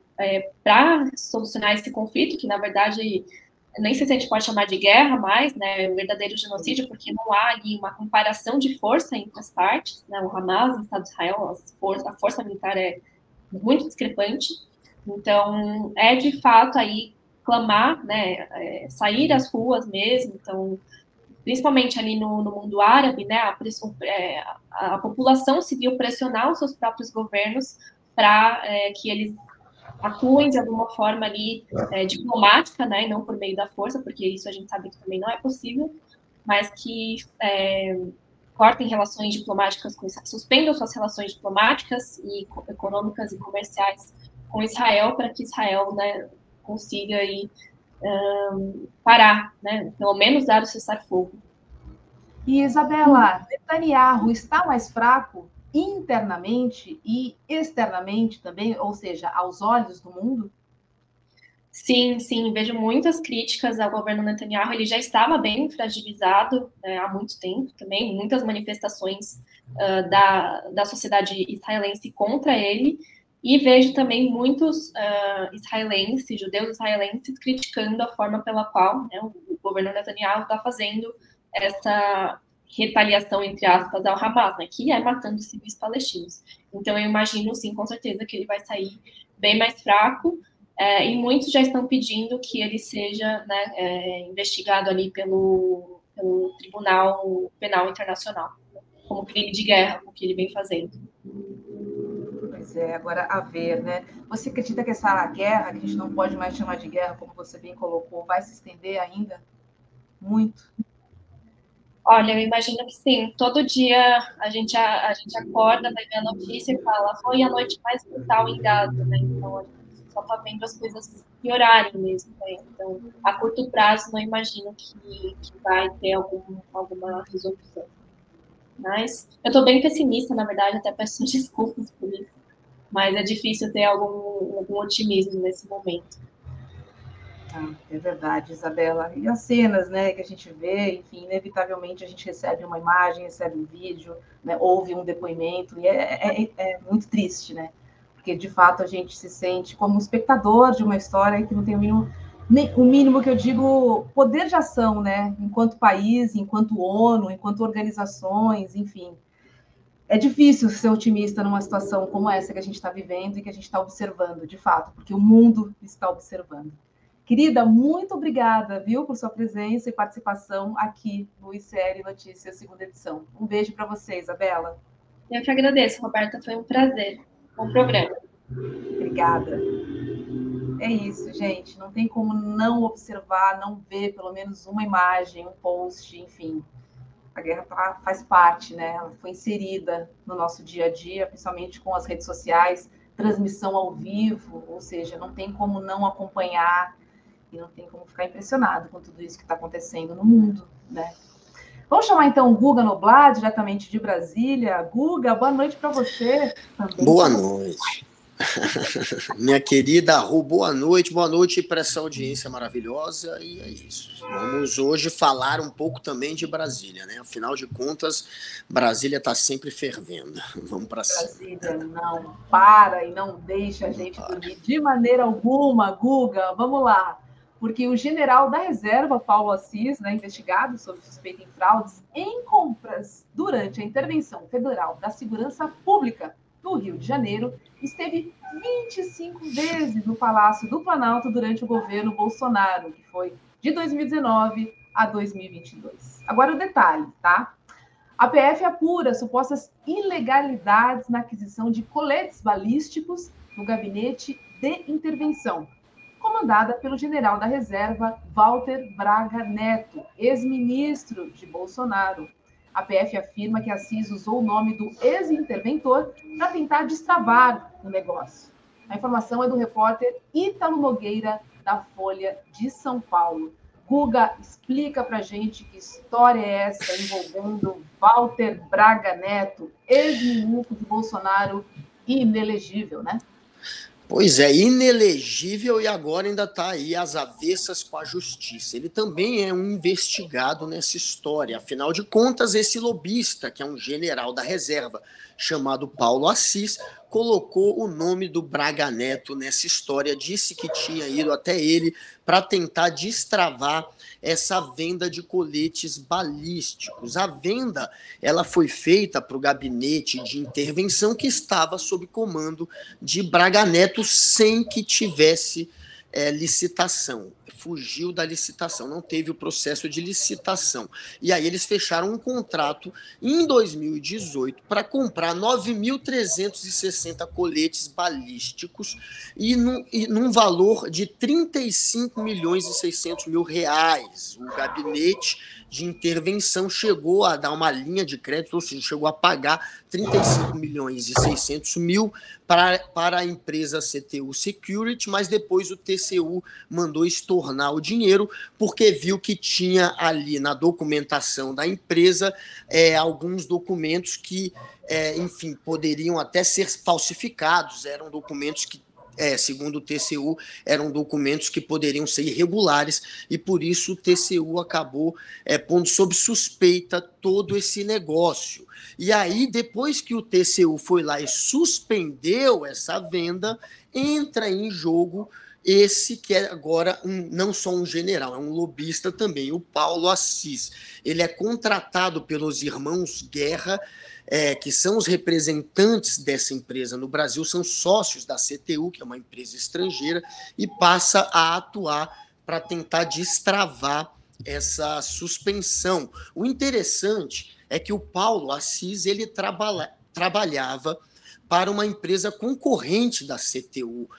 para solucionar esse conflito, que, na verdade... nem sei se a gente pode chamar de guerra mais, né, um verdadeiro genocídio, porque não há ali uma comparação de força entre as partes, né, o Hamas e o Estado de Israel, a força militar é muito discrepante, Então, é de fato aí clamar, né, sair às ruas mesmo, então, principalmente ali no mundo árabe, né, a população civil pressionar os seus próprios governos para que eles atuem de alguma forma ali diplomática, né, e não por meio da força, porque isso a gente sabe que também não é possível, mas que cortem relações diplomáticas com Israel, suspendam suas relações diplomáticas e econômicas e comerciais com Israel, para que Israel, né, consiga aí, parar, né, pelo menos dar o cessar-fogo. E, Isabela, Netanyahu está mais fraco internamente e externamente também, ou seja, aos olhos do mundo? Sim, sim, vejo muitas críticas ao governo Netanyahu. Ele já estava bem fragilizado há muito tempo também, muitas manifestações da sociedade israelense contra ele, e vejo também muitos israelenses, judeus israelenses, criticando a forma pela qual, né, o governo Netanyahu está fazendo essa retaliação, entre aspas, ao Hamas, né, que é matando civis palestinos. Então, eu imagino, sim, com certeza, que ele vai sair bem mais fraco, e muitos já estão pedindo que ele seja, né, investigado ali pelo Tribunal Penal Internacional, como crime de guerra, o que ele vem fazendo. Pois é, agora a ver, né? Você acredita que essa guerra, que a gente não pode mais chamar de guerra, como você bem colocou, vai se estender ainda? Muito? Olha, eu imagino que sim. Todo dia a gente acorda, vai ver a notícia e fala, foi a noite mais brutal em Gaza, né? Então, a gente só está vendo as coisas piorarem mesmo, né? Então, a curto prazo, não imagino que vai ter alguma resolução. Mas eu estou bem pessimista, na verdade, até peço desculpas por isso. Mas é difícil ter algum otimismo nesse momento. É verdade, Isabela. E as cenas, né, que a gente vê, enfim, inevitavelmente a gente recebe uma imagem, recebe um vídeo, né, ouve um depoimento, e é muito triste, né? Porque, de fato, a gente se sente como espectador de uma história que não tem o mínimo que eu digo, poder de ação, né? Enquanto país, enquanto ONU, enquanto organizações, enfim. É difícil ser otimista numa situação como essa que a gente está vivendo e que a gente está observando, de fato, porque o mundo está observando. Querida, muito obrigada, viu, por sua presença e participação aqui no ICL Notícias, segunda edição. Um beijo para você, Isabela. Eu que agradeço, Roberta, foi um prazer. Bom programa. Obrigada. É isso, gente. Não tem como não observar, não ver pelo menos uma imagem, um post, enfim. A guerra faz parte, né? Ela foi inserida no nosso dia a dia, principalmente com as redes sociais, transmissão ao vivo, ou seja, não tem como não acompanhar e não tem como ficar impressionado com tudo isso que está acontecendo no mundo, né? Vamos chamar então o Guga Noblar, diretamente de Brasília. Guga, boa noite para você. Também boa noite. Minha querida Ru, boa noite para essa audiência maravilhosa, e é isso. Vamos hoje falar um pouco também de Brasília, né? Afinal de contas, Brasília está sempre fervendo. Vamos para cima. Brasília não para e não deixa a gente dormir de maneira alguma, Guga. Vamos lá. Porque o general da reserva, Paulo Assis, né, investigado sob suspeita em fraudes em compras durante a intervenção federal da segurança pública no Rio de Janeiro, esteve 25 vezes no Palácio do Planalto durante o governo Bolsonaro, que foi de 2019 a 2022. Agora o detalhe, tá? A PF apura supostas ilegalidades na aquisição de coletes balísticos no gabinete de intervenção, comandada pelo general da reserva Walter Braga Neto, ex-ministro de Bolsonaro. A PF afirma que Assis usou o nome do ex-interventor para tentar destravar o negócio. A informação é do repórter Ítalo Nogueira, da Folha de São Paulo. Guga, explica para a gente que história é essa envolvendo Walter Braga Neto, ex-ministro de Bolsonaro, inelegível, né? Pois é, inelegível, e agora ainda está aí às avessas com a justiça. Ele também é um investigado nessa história. Afinal de contas, esse lobista, que é um general da reserva chamado Paulo Assis, colocou o nome do Braga Neto nessa história, disse que tinha ido até ele para tentar destravar essa venda de coletes balísticos. A venda ela foi feita para o gabinete de intervenção que estava sob comando de Braga Neto sem que tivesse licitação. Fugiu da licitação, não teve o processo de licitação. E aí eles fecharam um contrato em 2018 para comprar 9.360 coletes balísticos e num valor de 35.600.000 reais. O gabinete de intervenção chegou a dar uma linha de crédito, ou seja, chegou a pagar 35.600.000 para a empresa CTU Security, mas depois o TCU mandou estornar o dinheiro, porque viu que tinha ali na documentação da empresa alguns documentos que, enfim, poderiam até ser falsificados, eram documentos que, segundo o TCU, eram documentos que poderiam ser irregulares, e por isso o TCU acabou pondo sob suspeita todo esse negócio. E aí, depois que o TCU foi lá e suspendeu essa venda, entra em jogo esse que é agora não só um general, é um lobista também, o Paulo Assis. Ele é contratado pelos irmãos Guerra, que são os representantes dessa empresa no Brasil, são sócios da CTU, que é uma empresa estrangeira, e passa a atuar para tentar destravar essa suspensão. O interessante é que o Paulo Assis ele trabalhava para uma empresa concorrente da CTU,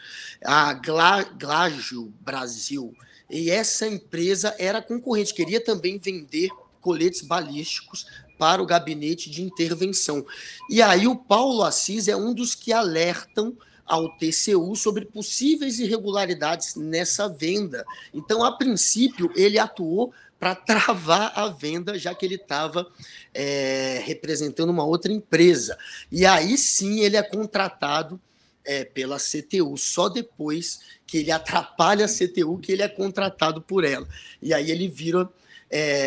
a Glagio Brasil, e essa empresa era concorrente, queria também vender coletes balísticos para o gabinete de intervenção. E aí o Paulo Assis é um dos que alertam ao TCU sobre possíveis irregularidades nessa venda. Então, a princípio, ele atuou para travar a venda, já que ele estava representando uma outra empresa. E aí sim ele é contratado pela CTU, só depois que ele atrapalha a CTU que ele é contratado por ela. E aí ele vira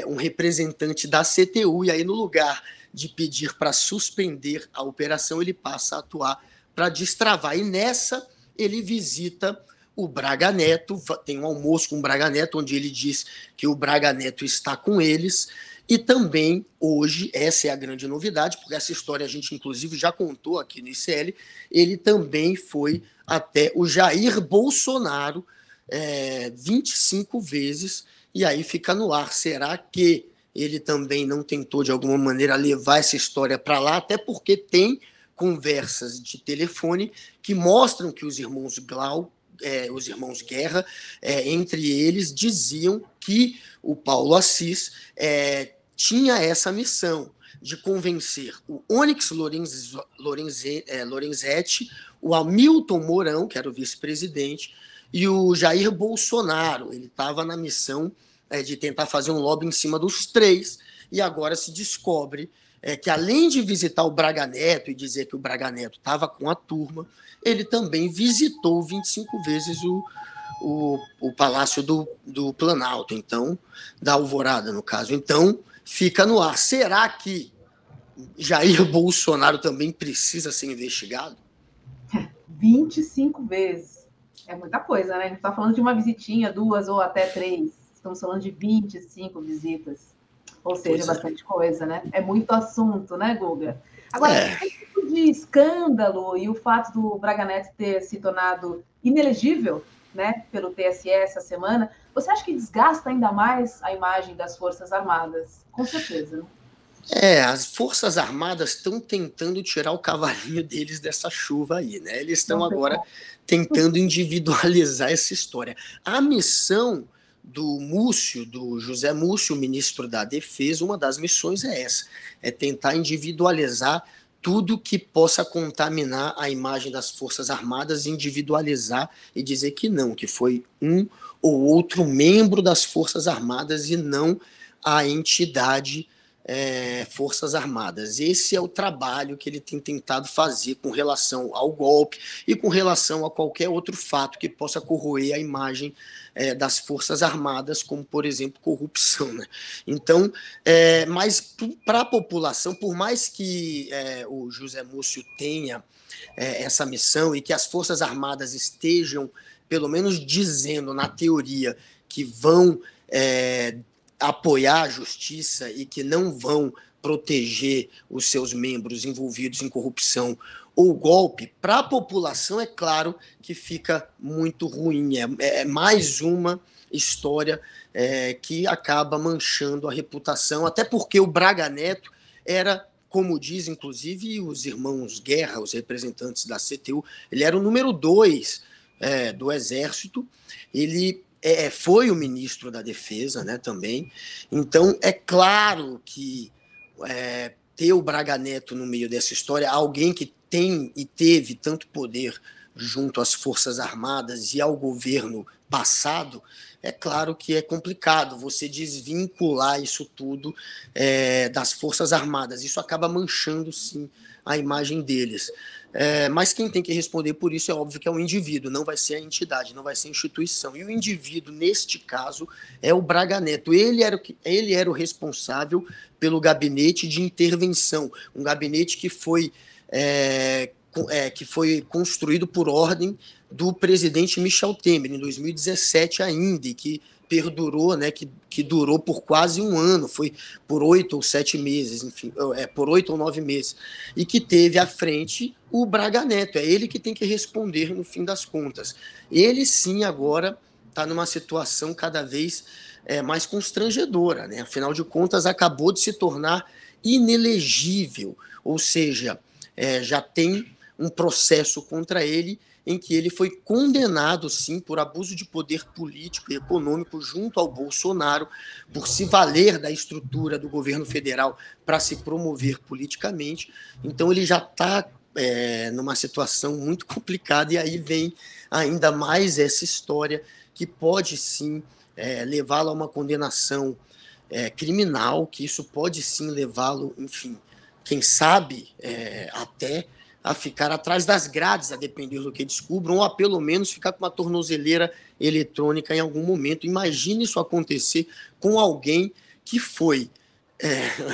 um representante da CTU, e aí no lugar de pedir para suspender a operação, ele passa a atuar para destravar. E nessa ele visita o Braga Neto, tem um almoço com o Braga Neto, onde ele diz que o Braga Neto está com eles, e também hoje, essa é a grande novidade, porque essa história a gente inclusive já contou aqui no ICL, ele também foi até o Jair Bolsonaro 25 vezes, e aí fica no ar, será que ele também não tentou de alguma maneira levar essa história para lá, até porque tem conversas de telefone que mostram que os irmãos Guerra, entre eles, diziam que o Paulo Assis tinha essa missão de convencer o Onyx Lorenzetti, o Hamilton Mourão, que era o vice-presidente, e o Jair Bolsonaro. Ele estava na missão de tentar fazer um lobby em cima dos três, e agora se descobre que, além de visitar o Braga Neto e dizer que o Braga Neto estava com a turma, ele também visitou 25 vezes o Palácio do Planalto, então, da Alvorada, no caso. Então, fica no ar. Será que Jair Bolsonaro também precisa ser investigado? 25 vezes. É muita coisa, né? A gente está falando de uma visitinha, 2 ou até 3. Estamos falando de 25 visitas. Ou seja, bastante coisa, né? É muito assunto, né, Guga? Agora, esse tipo de escândalo e o fato do Braga Neto ter se tornado inelegível, né, pelo TSE essa semana, você acha que desgasta ainda mais a imagem das Forças Armadas? Com certeza, né? As Forças Armadas estão tentando tirar o cavalinho deles dessa chuva aí, né? Eles estão agora tentando individualizar essa história. A missão do José Múcio, ministro da Defesa, uma das missões é essa, é tentar individualizar tudo que possa contaminar a imagem das Forças Armadas, individualizar e dizer que não, que foi um ou outro membro das Forças Armadas e não a entidade Forças Armadas. Esse é o trabalho que ele tem tentado fazer com relação ao golpe e com relação a qualquer outro fato que possa corroer a imagem das Forças Armadas, como, por exemplo, corrupção, né? Então, mas para a população, por mais que o José Múcio tenha essa missão e que as Forças Armadas estejam, pelo menos dizendo, na teoria, que vão apoiar a justiça e que não vão proteger os seus membros envolvidos em corrupção ou golpe, para a população é claro que fica muito ruim. É mais uma história que acaba manchando a reputação, até porque o Braga Neto era, como diz inclusive os irmãos Guerra, os representantes da CTU, ele era o número 2 do Exército, ele foi o ministro da Defesa, né, também. Então, é claro que ter o Braga Neto no meio dessa história, alguém que tem e teve tanto poder junto às Forças Armadas e ao governo passado, é claro que é complicado você desvincular isso tudo das Forças Armadas. Isso acaba manchando, sim, a imagem deles. Mas quem tem que responder por isso é óbvio que é o indivíduo, não vai ser a entidade, não vai ser a instituição. E o indivíduo, neste caso, é o Braga Neto. Ele era o responsável pelo gabinete de intervenção, um gabinete que foi construído por ordem do presidente Michel Temer, em 2017 ainda, e que perdurou, né, que durou por quase um ano, foi por 8 ou 7 meses, enfim, por 8 ou 9 meses, e que teve à frente o Braga Neto. É ele que tem que responder no fim das contas. Ele sim agora está numa situação cada vez mais constrangedora, né? Afinal de contas, acabou de se tornar inelegível, ou seja, já tem um processo contra ele em que ele foi condenado, sim, por abuso de poder político e econômico junto ao Bolsonaro, por se valer da estrutura do governo federal para se promover politicamente. Então ele já está numa situação muito complicada, e aí vem ainda mais essa história que pode, sim, levá-lo a uma condenação criminal, que isso pode, sim, levá-lo, enfim, quem sabe até a ficar atrás das grades, a depender do que descubram, ou a pelo menos ficar com uma tornozeleira eletrônica em algum momento. Imagine isso acontecer com alguém que foi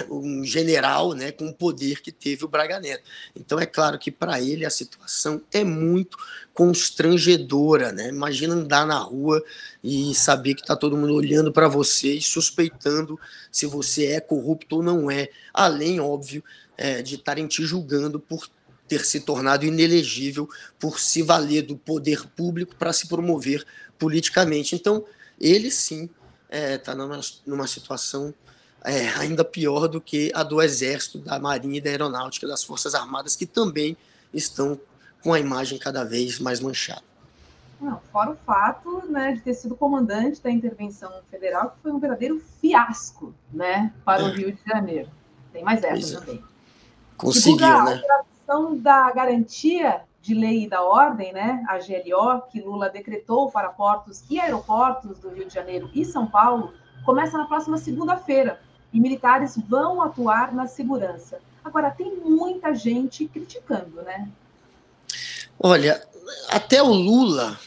um general, né, com o poder que teve o Braga Neto. Então é claro que para ele a situação é muito constrangedora, né? Imagina andar na rua e saber que está todo mundo olhando para você e suspeitando se você é corrupto ou não é, além, óbvio, de estarem te julgando por ter se tornado inelegível, por se valer do poder público para se promover politicamente. Então, ele sim está numa situação ainda pior do que a do Exército, da Marinha e da Aeronáutica, das Forças Armadas, que também estão com a imagem cada vez mais manchada. Não, fora o fato, né, de ter sido comandante da intervenção federal, que foi um verdadeiro fiasco, né, para o Rio de Janeiro. Tem mais essa também. Conseguiu, né? Da garantia de lei e da ordem, né, a GLO, que Lula decretou para portos e aeroportos do Rio de Janeiro e São Paulo, começa na próxima segunda-feira, e militares vão atuar na segurança. Agora, tem muita gente criticando, né? Olha, até o Lula,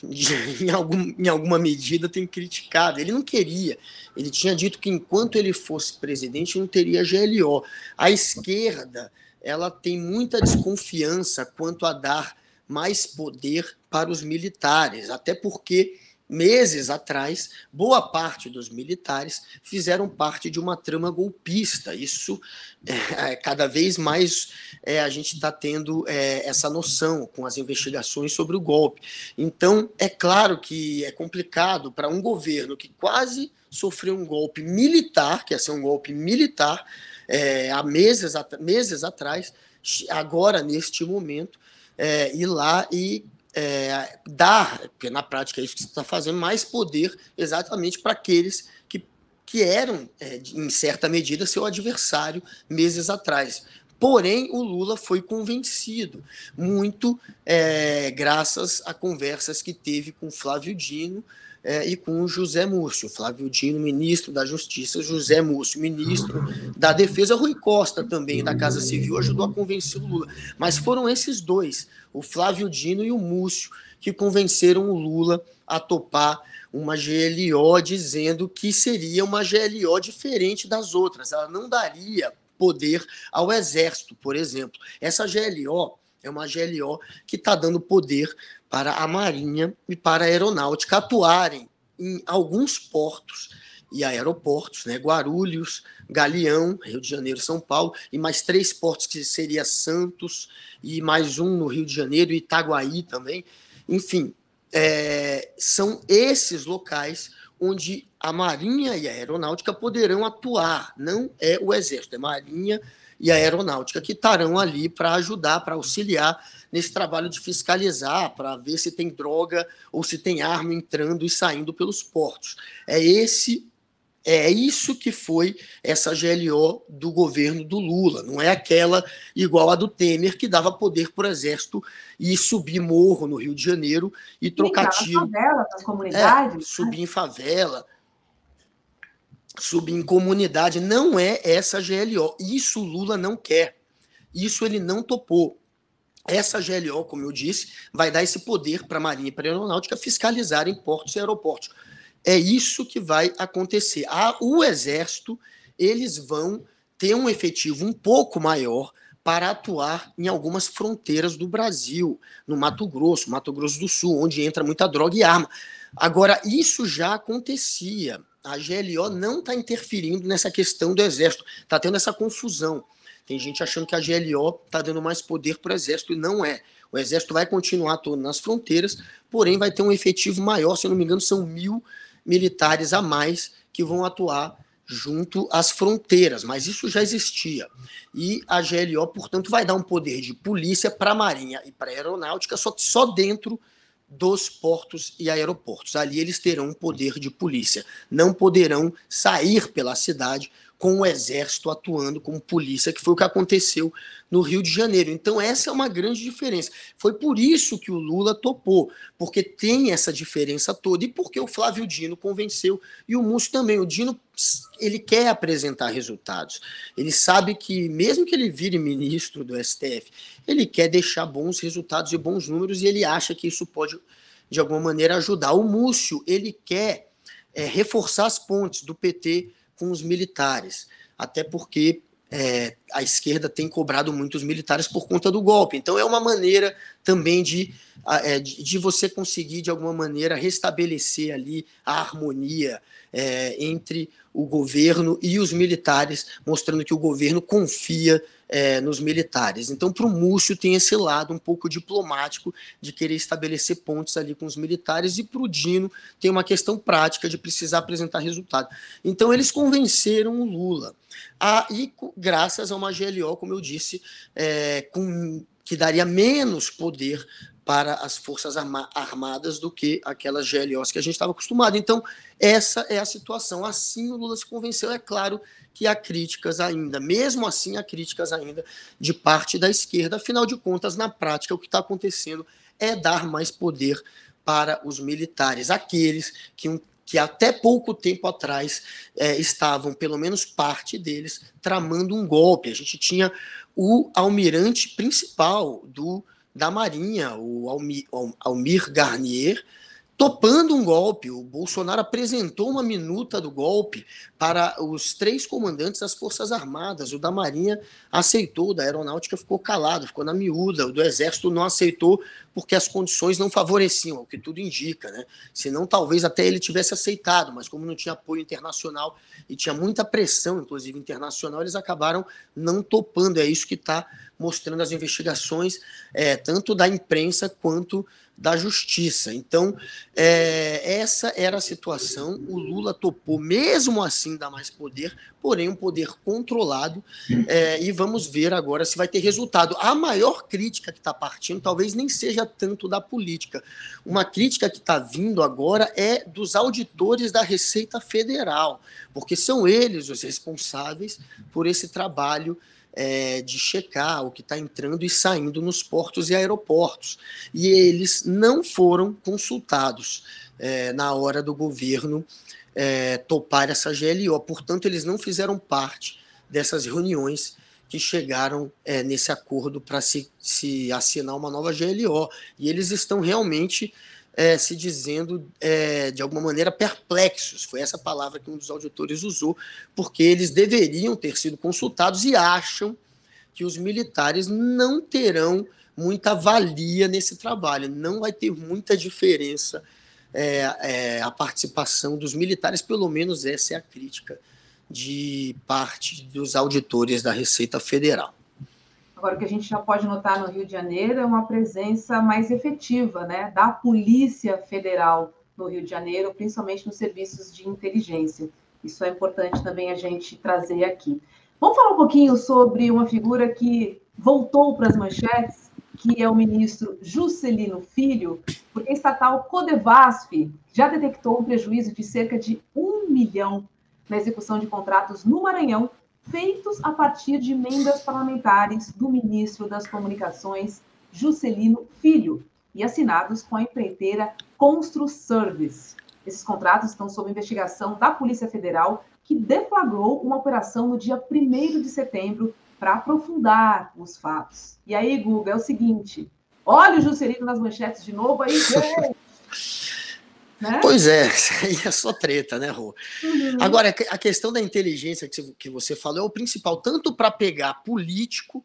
em alguma medida, tem criticado. Ele não queria. Ele tinha dito que enquanto ele fosse presidente, não teria GLO. A esquerda, ela tem muita desconfiança quanto a dar mais poder para os militares, até porque meses atrás, boa parte dos militares fizeram parte de uma trama golpista. Isso, cada vez mais a gente está tendo essa noção com as investigações sobre o golpe. Então, é claro que é complicado para um governo que quase sofreu um golpe militar, que ia ser um golpe militar, há meses atrás, agora, neste momento, ir lá e dar, porque na prática é isso que você está fazendo, mais poder exatamente para aqueles que eram, em certa medida, seu adversário meses atrás. Porém, o Lula foi convencido, muito graças a conversas que teve com Flávio Dino, e com o José Múcio, Flávio Dino, ministro da Justiça, José Múcio, ministro da Defesa, Rui Costa também, da Casa Civil, ajudou a convencer o Lula. Mas foram esses dois, o Flávio Dino e o Múcio, que convenceram o Lula a topar uma GLO, dizendo que seria uma GLO diferente das outras. Ela não daria poder ao Exército, por exemplo. Essa GLO é uma GLO que está dando poder para a Marinha e para a Aeronáutica atuarem em alguns portos e aeroportos, né? Guarulhos, Galeão, Rio de Janeiro, São Paulo, e mais 3 portos, que seria Santos, e mais um no Rio de Janeiro, e Itaguaí também. Enfim, são esses locais onde a Marinha e a Aeronáutica poderão atuar. Não é o Exército, é a Marinha e a Aeronáutica que estarão ali para ajudar, para auxiliar nesse trabalho de fiscalizar, para ver se tem droga ou se tem arma entrando e saindo pelos portos. É isso que foi essa GLO do governo do Lula. Não é aquela igual a do Temer, que dava poder para o Exército e subir morro no Rio de Janeiro e trocar tiro. Favela, nas comunidades. Subir em favela, subir em comunidade. Não é essa GLO. Isso o Lula não quer. Isso ele não topou. Essa GLO, como eu disse, vai dar esse poder para a Marinha e para a Aeronáutica fiscalizarem portos e aeroportos. É isso que vai acontecer. O Exército, eles vão ter um efetivo um pouco maior para atuar em algumas fronteiras do Brasil, no Mato Grosso do Sul, onde entra muita droga e arma. Agora, isso já acontecia. A GLO não está interferindo nessa questão do Exército. Está tendo essa confusão. Tem gente achando que a GLO está dando mais poder para o Exército, e não é. O Exército vai continuar atuando nas fronteiras, porém vai ter um efetivo maior, se eu não me engano, são 1.000 militares a mais que vão atuar junto às fronteiras, mas isso já existia. E a GLO, portanto, vai dar um poder de polícia para a Marinha e para a Aeronáutica só dentro dos portos e aeroportos. Ali eles terão um poder de polícia. Não poderão sair pela cidade com o Exército atuando como polícia, que foi o que aconteceu no Rio de Janeiro. Então essa é uma grande diferença. Foi por isso que o Lula topou, porque tem essa diferença toda, e porque o Flávio Dino convenceu, e o Múcio também. O Dino, ele quer apresentar resultados. Ele sabe que, mesmo que ele vire ministro do STF, ele quer deixar bons resultados e bons números, e ele acha que isso pode, de alguma maneira, ajudar. O Múcio, ele quer reforçar as pontes do PT com os militares, até porque a esquerda tem cobrado muito os militares por conta do golpe. Então é uma maneira também de você conseguir, de alguma maneira, restabelecer ali a harmonia entre o governo e os militares, mostrando que o governo confia nos militares. Então, para o Múcio tem esse lado um pouco diplomático de querer estabelecer pontes ali com os militares, e para o Dino tem uma questão prática de precisar apresentar resultado. Então, eles convenceram o Lula. E graças a uma GLO, como eu disse, que daria menos poder para as Forças Armadas do que aquelas GLOs que a gente estava acostumado. Então, essa é a situação. Assim, o Lula se convenceu. É claro que há críticas ainda, mesmo assim há críticas ainda de parte da esquerda. Afinal de contas, na prática, o que está acontecendo é dar mais poder para os militares, aqueles que até pouco tempo atrás estavam, pelo menos parte deles, tramando um golpe. A gente tinha o almirante principal da Marinha, o Almir Garnier, topando um golpe. O Bolsonaro apresentou uma minuta do golpe para os 3 comandantes das Forças Armadas. O da Marinha aceitou, o da Aeronáutica ficou calado, ficou na miúda. O do Exército não aceitou porque as condições não favoreciam, o que tudo indica, né? Senão talvez até ele tivesse aceitado, mas como não tinha apoio internacional e tinha muita pressão, inclusive internacional, eles acabaram não topando. É isso que está mostrando as investigações, tanto da imprensa quanto da justiça. Então, essa era a situação. O Lula topou, mesmo assim, dar mais poder, porém um poder controlado, e vamos ver agora se vai ter resultado. A maior crítica que está partindo talvez nem seja tanto da política. Uma crítica que está vindo agora é dos auditores da Receita Federal, porque são eles os responsáveis por esse trabalho de checar o que está entrando e saindo nos portos e aeroportos. E eles não foram consultados na hora do governo topar essa GLO. Portanto, eles não fizeram parte dessas reuniões que chegaram nesse acordo para se assinar uma nova GLO. E eles estão realmente se dizendo, de alguma maneira, perplexos. Foi essa palavra que um dos auditores usou, porque eles deveriam ter sido consultados e acham que os militares não terão muita valia nesse trabalho. Não vai ter muita diferença a participação dos militares, pelo menos essa é a crítica de parte dos auditores da Receita Federal. Agora, o que a gente já pode notar no Rio de Janeiro é uma presença mais efetiva, né, da Polícia Federal no Rio de Janeiro, principalmente nos serviços de inteligência. Isso é importante também a gente trazer aqui. Vamos falar um pouquinho sobre uma figura que voltou para as manchetes, que é o ministro Juscelino Filho, porque a estatal Codevasf já detectou um prejuízo de cerca de 1 milhão na execução de contratos no Maranhão, feitos a partir de emendas parlamentares do ministro das Comunicações, Juscelino Filho, e assinados com a empreiteira Construservice. Esses contratos estão sob investigação da Polícia Federal, que deflagrou uma operação no dia 1º de setembro para aprofundar os fatos. E aí, Guga, é o seguinte, olha o Juscelino nas manchetes de novo aí, gente! Né? Pois é, isso aí é só treta, né, Rô? Uhum. Agora, a questão da inteligência que você falou é o principal, tanto para pegar político,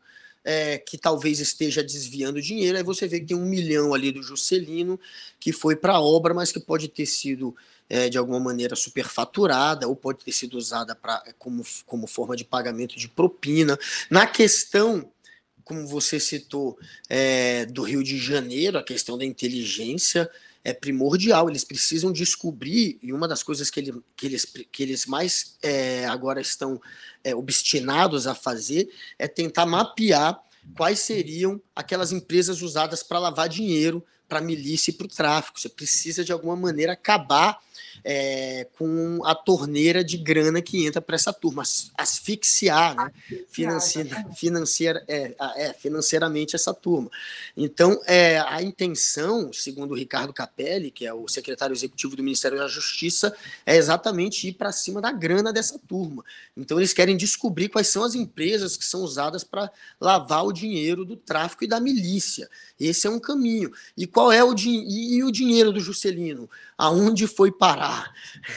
que talvez esteja desviando dinheiro, aí você vê que tem 1 milhão ali do Juscelino, que foi para a obra, mas que pode ter sido, de alguma maneira, superfaturada, ou pode ter sido usada como forma de pagamento de propina. Na questão, como você citou, do Rio de Janeiro, a questão da inteligência é primordial, eles precisam descobrir, e uma das coisas que eles mais agora estão obstinados a fazer é tentar mapear quais seriam aquelas empresas usadas para lavar dinheiro, para a milícia e para o tráfico. Você precisa, de alguma maneira, acabar com a torneira de grana que entra para essa turma, asfixiar, né? Financeiramente essa turma. Então, a intenção, segundo o Ricardo Capelli, que é o secretário executivo do Ministério da Justiça, é exatamente ir para cima da grana dessa turma. Então, eles querem descobrir quais são as empresas que são usadas para lavar o dinheiro do tráfico e da milícia. Esse é um caminho. E qual é o dinheiro do Juscelino? Aonde foi parar?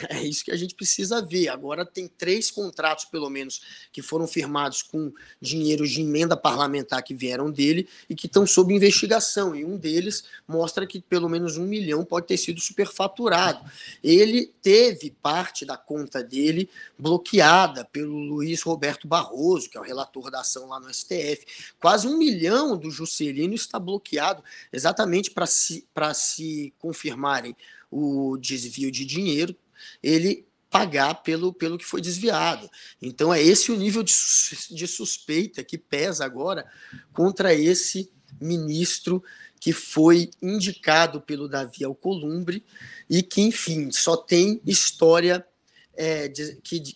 É isso que a gente precisa ver. Agora tem 3 contratos, pelo menos, que foram firmados com dinheiro de emenda parlamentar que vieram dele e que estão sob investigação. E um deles mostra que pelo menos 1 milhão pode ter sido superfaturado. Ele teve parte da conta dele bloqueada pelo Luiz Roberto Barroso, que é o relator da ação lá no STF. Quase 1 milhão do Juscelino está bloqueado exatamente para se confirmarem o desvio de dinheiro, ele pagar pelo que foi desviado. Então é esse o nível de suspeita que pesa agora contra esse ministro que foi indicado pelo Davi Alcolumbre e que, enfim, só tem história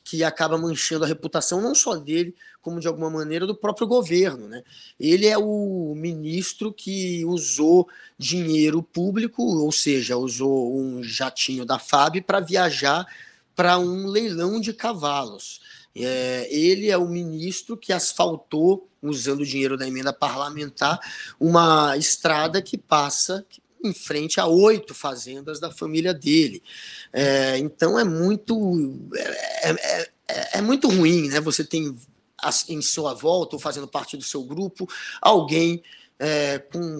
que acaba manchando a reputação não só dele, como de alguma maneira do próprio governo, né? Ele é o ministro que usou dinheiro público, ou seja, usou um jatinho da FAB para viajar para um leilão de cavalos. Ele é o ministro que asfaltou, usando o dinheiro da emenda parlamentar, uma estrada que passa em frente a 8 fazendas da família dele. Então é muito ruim, né? Você tem em sua volta, ou fazendo parte do seu grupo, alguém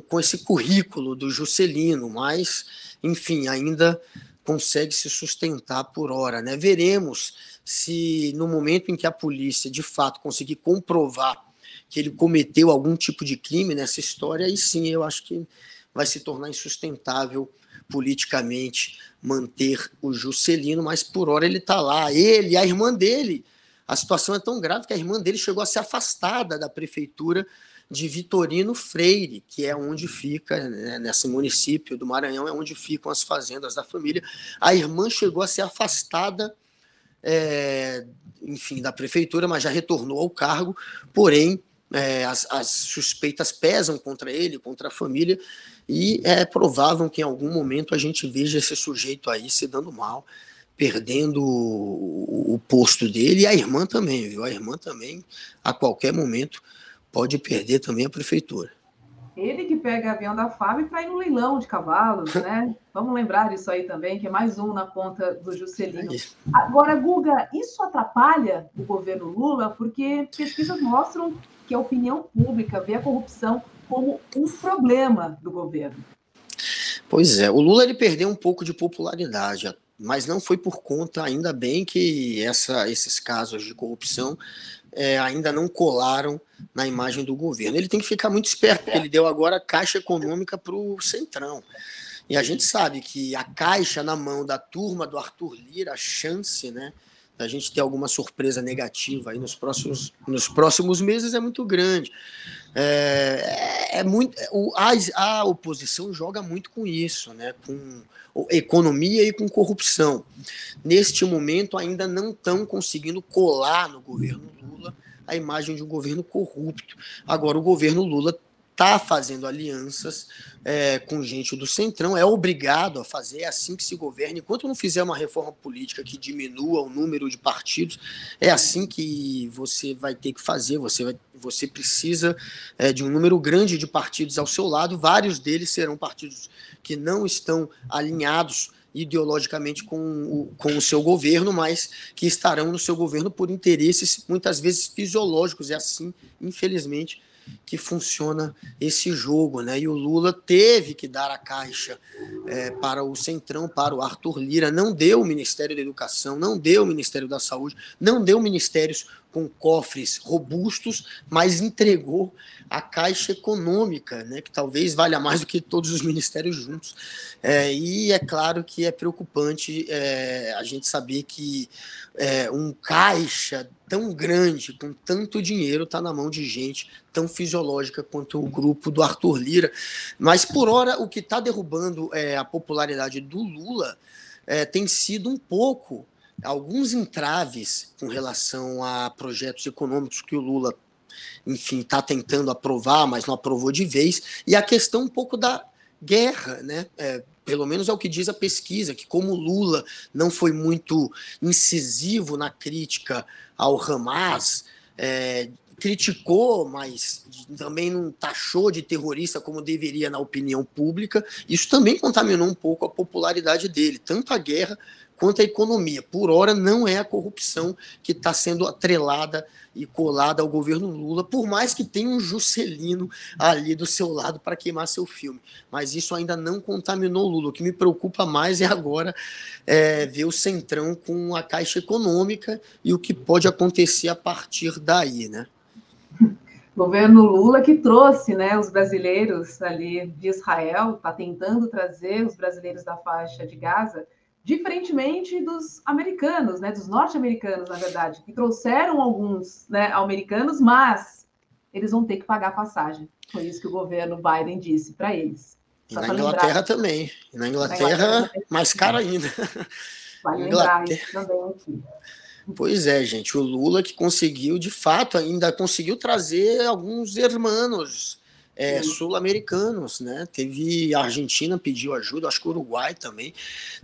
com esse currículo do Juscelino, mas, enfim, ainda consegue se sustentar por hora, né? Veremos se no momento em que a polícia, de fato, conseguir comprovar que ele cometeu algum tipo de crime nessa história, aí sim eu acho que vai se tornar insustentável politicamente manter o Juscelino, mas por hora ele está lá. Ele e a irmã dele. A situação é tão grave que a irmã dele chegou a ser afastada da prefeitura de Vitorino Freire, que é onde fica, né, nesse município do Maranhão, é onde ficam as fazendas da família. A irmã chegou a ser afastada enfim, da prefeitura, mas já retornou ao cargo, porém, as suspeitas pesam contra ele, contra a família, e é provável que em algum momento a gente veja esse sujeito aí se dando mal, perdendo o posto dele, e a irmã também, viu? A irmã também, a qualquer momento, pode perder também a prefeitura. Ele que pega avião da FAB para ir no leilão de cavalos, né? Vamos lembrar disso aí também, que é mais um na conta do Juscelino. Agora, Guga, isso atrapalha o governo Lula, porque pesquisas mostram que a opinião pública vê a corrupção como um problema do governo. Pois é, o Lula ele perdeu um pouco de popularidade, mas não foi por conta, ainda bem que esses casos de corrupção ainda não colaram na imagem do governo. Ele tem que ficar muito esperto, porque ele deu agora a Caixa Econômica para o Centrão. E a gente sabe que a Caixa na mão da turma do Arthur Lira, a chance, né, da gente ter alguma surpresa negativa aí nos próximos meses é muito grande. A oposição joga muito com isso, né, com economia e com corrupção. Neste momento ainda não estão conseguindo colar no governo Lula a imagem de um governo corrupto. Agora o governo Lula está fazendo alianças com gente do Centrão, é obrigado a fazer, é assim que se governa. Enquanto não fizer uma reforma política que diminua o número de partidos, é assim que você vai ter que fazer. Você precisa de um número grande de partidos ao seu lado, vários deles serão partidos que não estão alinhados ideologicamente com o seu governo, mas que estarão no seu governo por interesses muitas vezes fisiológicos. É assim, infelizmente, que funciona esse jogo, né? E o Lula teve que dar a Caixa para o Centrão, para o Arthur Lira, não deu o Ministério da Educação, não deu o Ministério da Saúde, não deu ministérios com cofres robustos, mas entregou a Caixa Econômica, né, que talvez valha mais do que todos os ministérios juntos. E é claro que é preocupante a gente saber que um caixa tão grande, com tanto dinheiro, está na mão de gente tão fisiológica quanto o grupo do Arthur Lira. Mas, por hora, o que está derrubando a popularidade do Lula tem sido um pouco alguns entraves com relação a projetos econômicos que o Lula, enfim, está tentando aprovar, mas não aprovou de vez, e a questão um pouco da guerra, né? Pelo menos é o que diz a pesquisa, que como o Lula não foi muito incisivo na crítica ao Hamas, criticou, mas também não taxou de terrorista como deveria na opinião pública, isso também contaminou um pouco a popularidade dele, tanto a guerra quanto a economia. Por hora, não é a corrupção que está sendo atrelada e colada ao governo Lula, por mais que tenha um Juscelino ali do seu lado para queimar seu filme. Mas isso ainda não contaminou o Lula. O que me preocupa mais é agora ver o Centrão com a Caixa Econômica e o que pode acontecer a partir daí, né? Governo Lula que trouxe, né, os brasileiros ali de Israel, está tentando trazer os brasileiros da faixa de Gaza, diferentemente dos americanos, né, dos norte-americanos, na verdade, que trouxeram alguns, né, americanos, mas eles vão ter que pagar a passagem. Foi isso que o governo Biden disse para eles. E na Inglaterra também. E na Inglaterra, mais caro ainda. Vale lembrar isso também aqui. Pois é, gente, o Lula que conseguiu, de fato, ainda conseguiu trazer alguns irmãos sul-americanos, né? Teve a Argentina pediu ajuda, acho que o Uruguai também,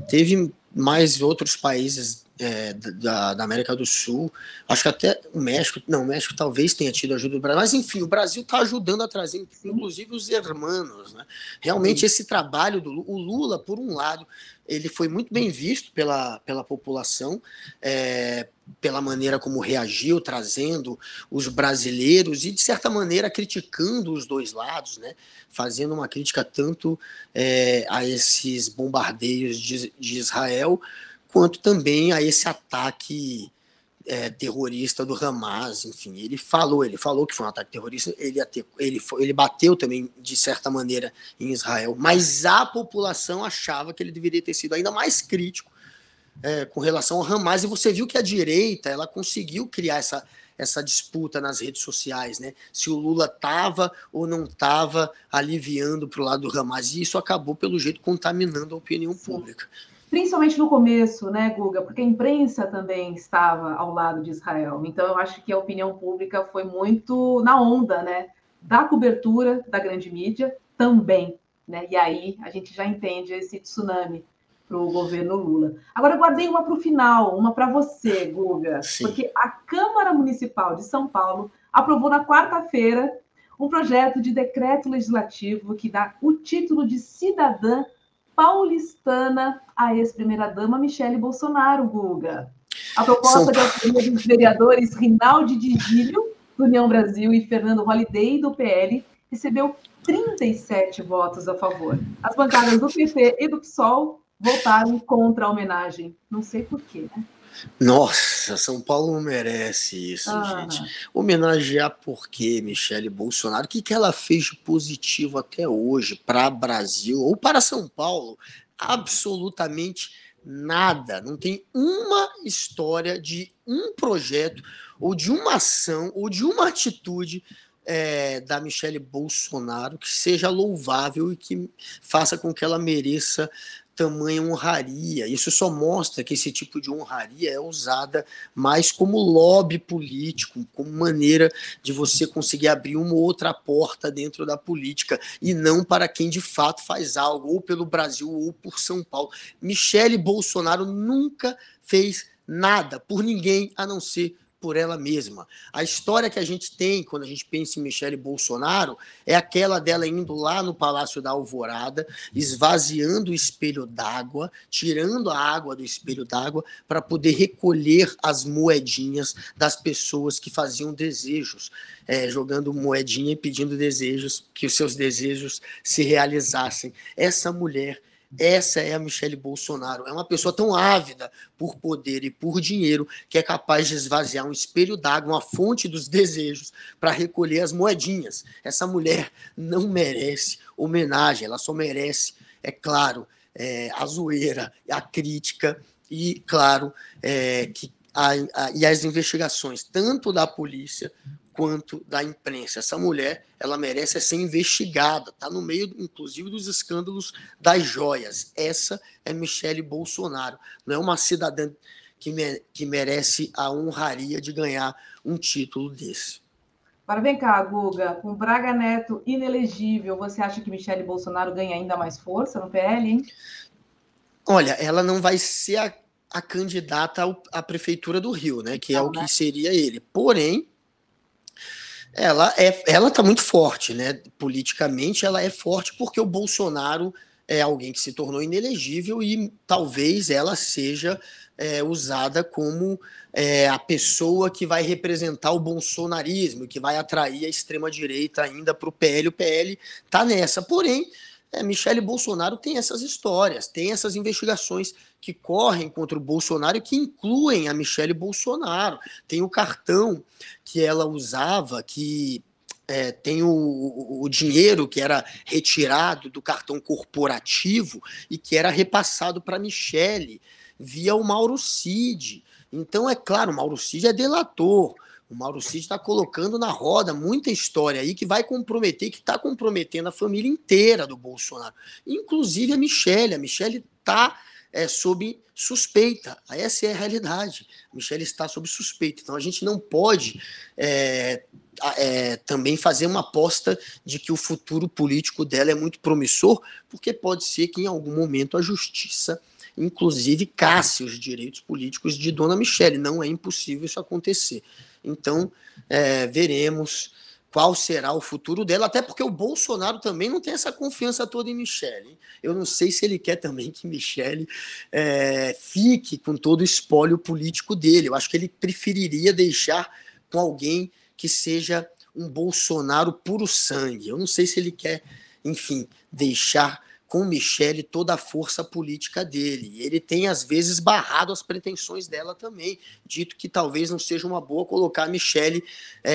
teve mais outros países da América do Sul, acho que até o México talvez tenha tido ajuda do Brasil, mas enfim, o Brasil está ajudando a trazer, inclusive, os irmãos, né? Realmente esse trabalho o Lula, por um lado, ele foi muito bem visto pela população, pela maneira como reagiu, trazendo os brasileiros e, de certa maneira, criticando os dois lados, né? Fazendo uma crítica tanto a esses bombardeios de Israel, quanto também a esse ataque terrorista do Hamas. Enfim, ele falou que foi um ataque terrorista, ele bateu também, de certa maneira, em Israel, mas a população achava que ele deveria ter sido ainda mais crítico com relação ao Hamas, e você viu que a direita ela conseguiu criar essa disputa nas redes sociais, né? Se o Lula estava ou não estava aliviando para o lado do Hamas, e isso acabou, pelo jeito, contaminando a opinião pública. principalmente no começo, né, Guga? Porque a imprensa também estava ao lado de Israel. Então, eu acho que a opinião pública foi muito na onda, né, da cobertura da grande mídia também, né? E aí a gente já entende esse tsunami para o governo Lula. Agora, eu guardei uma para o final, uma para você, Guga, Sim. porque a Câmara Municipal de São Paulo aprovou na quarta-feira um projeto de decreto legislativo que dá o título de cidadã paulistana à ex-primeira-dama Michele Bolsonaro, Guga. A proposta de autoria dos vereadores Rinaldi Digílio, do União Brasil, e Fernando Holliday, do PL, recebeu 37 votos a favor. As bancadas do PT e do PSOL votaram contra a homenagem. Não sei por quê, né? Nossa, São Paulo não merece isso, gente. Homenagear por quê, Michele Bolsonaro? O que ela fez de positivo até hoje para Brasil ou para São Paulo? Absolutamente nada. Não tem uma história de um projeto ou de uma ação ou de uma atitude da Michele Bolsonaro que seja louvável e que faça com que ela mereça tamanha honraria. Isso só mostra que esse tipo de honraria é usada mais como lobby político, como maneira de você conseguir abrir uma ou outra porta dentro da política, e não para quem de fato faz algo, ou pelo Brasil ou por São Paulo. Michele Bolsonaro nunca fez nada por ninguém a não ser por ela mesma. A história que a gente tem quando a gente pensa em Michele Bolsonaro é aquela dela indo lá no Palácio da Alvorada, esvaziando o espelho d'água, tirando a água do espelho d'água para poder recolher as moedinhas das pessoas que faziam desejos, jogando moedinha e pedindo desejos, que os seus desejos se realizassem. Essa mulher, essa é a Michele Bolsonaro. É uma pessoa tão ávida por poder e por dinheiro que é capaz de esvaziar um espelho d'água, uma fonte dos desejos, para recolher as moedinhas. Essa mulher não merece homenagem, ela só merece, é claro, a zoeira, a crítica e, claro, e as investigações, tanto da polícia quanto da imprensa. Essa mulher, ela merece ser investigada, está no meio, inclusive, dos escândalos das joias. Essa é Michele Bolsonaro, não é uma cidadã que merece a honraria de ganhar um título desse. Agora vem cá, Guga, com Braga Neto inelegível, você acha que Michele Bolsonaro ganha ainda mais força no PL, hein? Olha, ela não vai ser a candidata à prefeitura do Rio, né? Que é o que seria ele. Porém, ela está muito forte, né? Politicamente, ela é forte porque o Bolsonaro é alguém que se tornou inelegível e talvez ela seja usada como a pessoa que vai representar o bolsonarismo, que vai atrair a extrema-direita ainda para o PL. O PL está nessa. Porém, Michele Bolsonaro tem essas histórias, tem essas investigações que correm contra o Bolsonaro e que incluem a Michele Bolsonaro. Tem o cartão que ela usava, que tem o dinheiro que era retirado do cartão corporativo e que era repassado para a Michele via o Mauro Cid. Então, é claro, o Mauro Cid é delator. O Mauro Cid está colocando na roda muita história aí que vai comprometer, que está comprometendo a família inteira do Bolsonaro. Inclusive a Michele. A Michele está sob suspeita. Essa é a realidade. A Michele está sob suspeita. Então a gente não pode também fazer uma aposta de que o futuro político dela é muito promissor, porque pode ser que em algum momento a justiça, inclusive, casse os direitos políticos de Dona Michele. Não é impossível isso acontecer. Então, veremos qual será o futuro dela, até porque o Bolsonaro também não tem essa confiança toda em Michele. Eu não sei se ele quer também que Michele fique com todo o espólio político dele. Eu acho que ele preferiria deixar com alguém que seja um Bolsonaro puro sangue. Eu não sei se ele quer, enfim, deixar com Michele toda a força política dele. E ele tem, às vezes, barrado as pretensões dela também, dito que talvez não seja uma boa colocar a Michele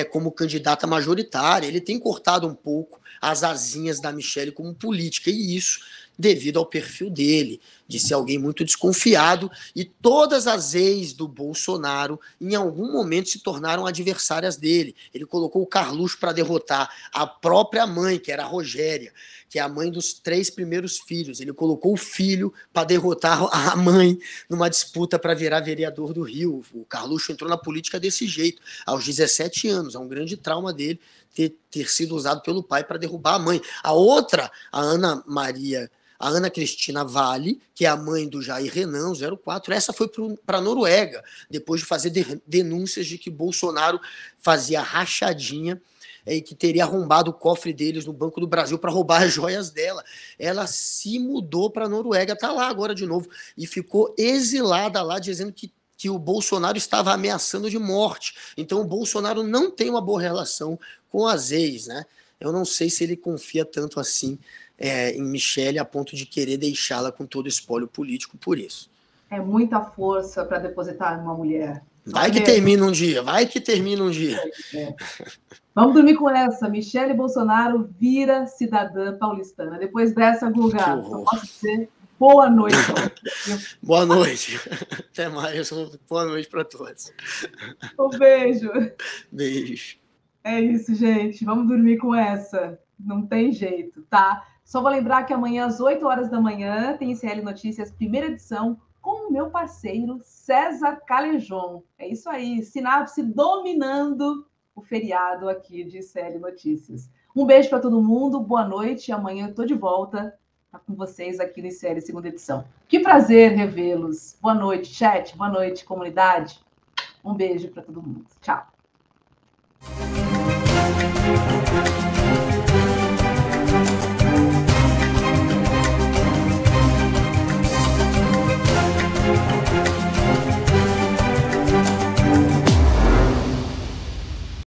como candidata majoritária. Ele tem cortado um pouco as asinhas da Michele como política, e isso devido ao perfil dele, de ser alguém muito desconfiado, e todas as ex do Bolsonaro, em algum momento, se tornaram adversárias dele. Ele colocou o Carluxo para derrotar a própria mãe, que era a Rogéria, que é a mãe dos 3 primeiros filhos. Ele colocou o filho para derrotar a mãe numa disputa para virar vereador do Rio. O Carluxo entrou na política desse jeito, aos 17 anos. É um grande trauma dele ter sido usado pelo pai para derrubar a mãe. A outra, a Ana Cristina Vale, que é a mãe do Jair Renan, 04, essa foi para a Noruega, depois de fazer denúncias de que Bolsonaro fazia rachadinha e que teria arrombado o cofre deles no Banco do Brasil para roubar as joias dela. Ela se mudou para a Noruega, está lá agora de novo, e ficou exilada lá, dizendo que o Bolsonaro estava ameaçando de morte. Então o Bolsonaro não tem uma boa relação com as ex, né? Eu não sei se ele confia tanto assim em Michelle a ponto de querer deixá-la com todo o espólio político por isso. É muita força para depositar numa mulher. Vai que termina um dia, vai que termina um dia. Vamos dormir com essa. Michelle Bolsonaro vira cidadã paulistana. Depois dessa, Guga, só posso dizer boa noite. Boa noite. Até mais. Boa noite para todos. Um beijo. Beijo. É isso, gente. Vamos dormir com essa. Não tem jeito, tá? Só vou lembrar que amanhã, às 8 horas da manhã, tem ICL Notícias, primeira edição, com o meu parceiro César Calejon. É isso aí, Sinapse dominando o feriado aqui de ICL Notícias. Um beijo para todo mundo, boa noite. Amanhã eu estou de volta com vocês aqui no ICL segunda edição. Que prazer revê-los. Boa noite, chat. Boa noite, comunidade. Um beijo para todo mundo. Tchau.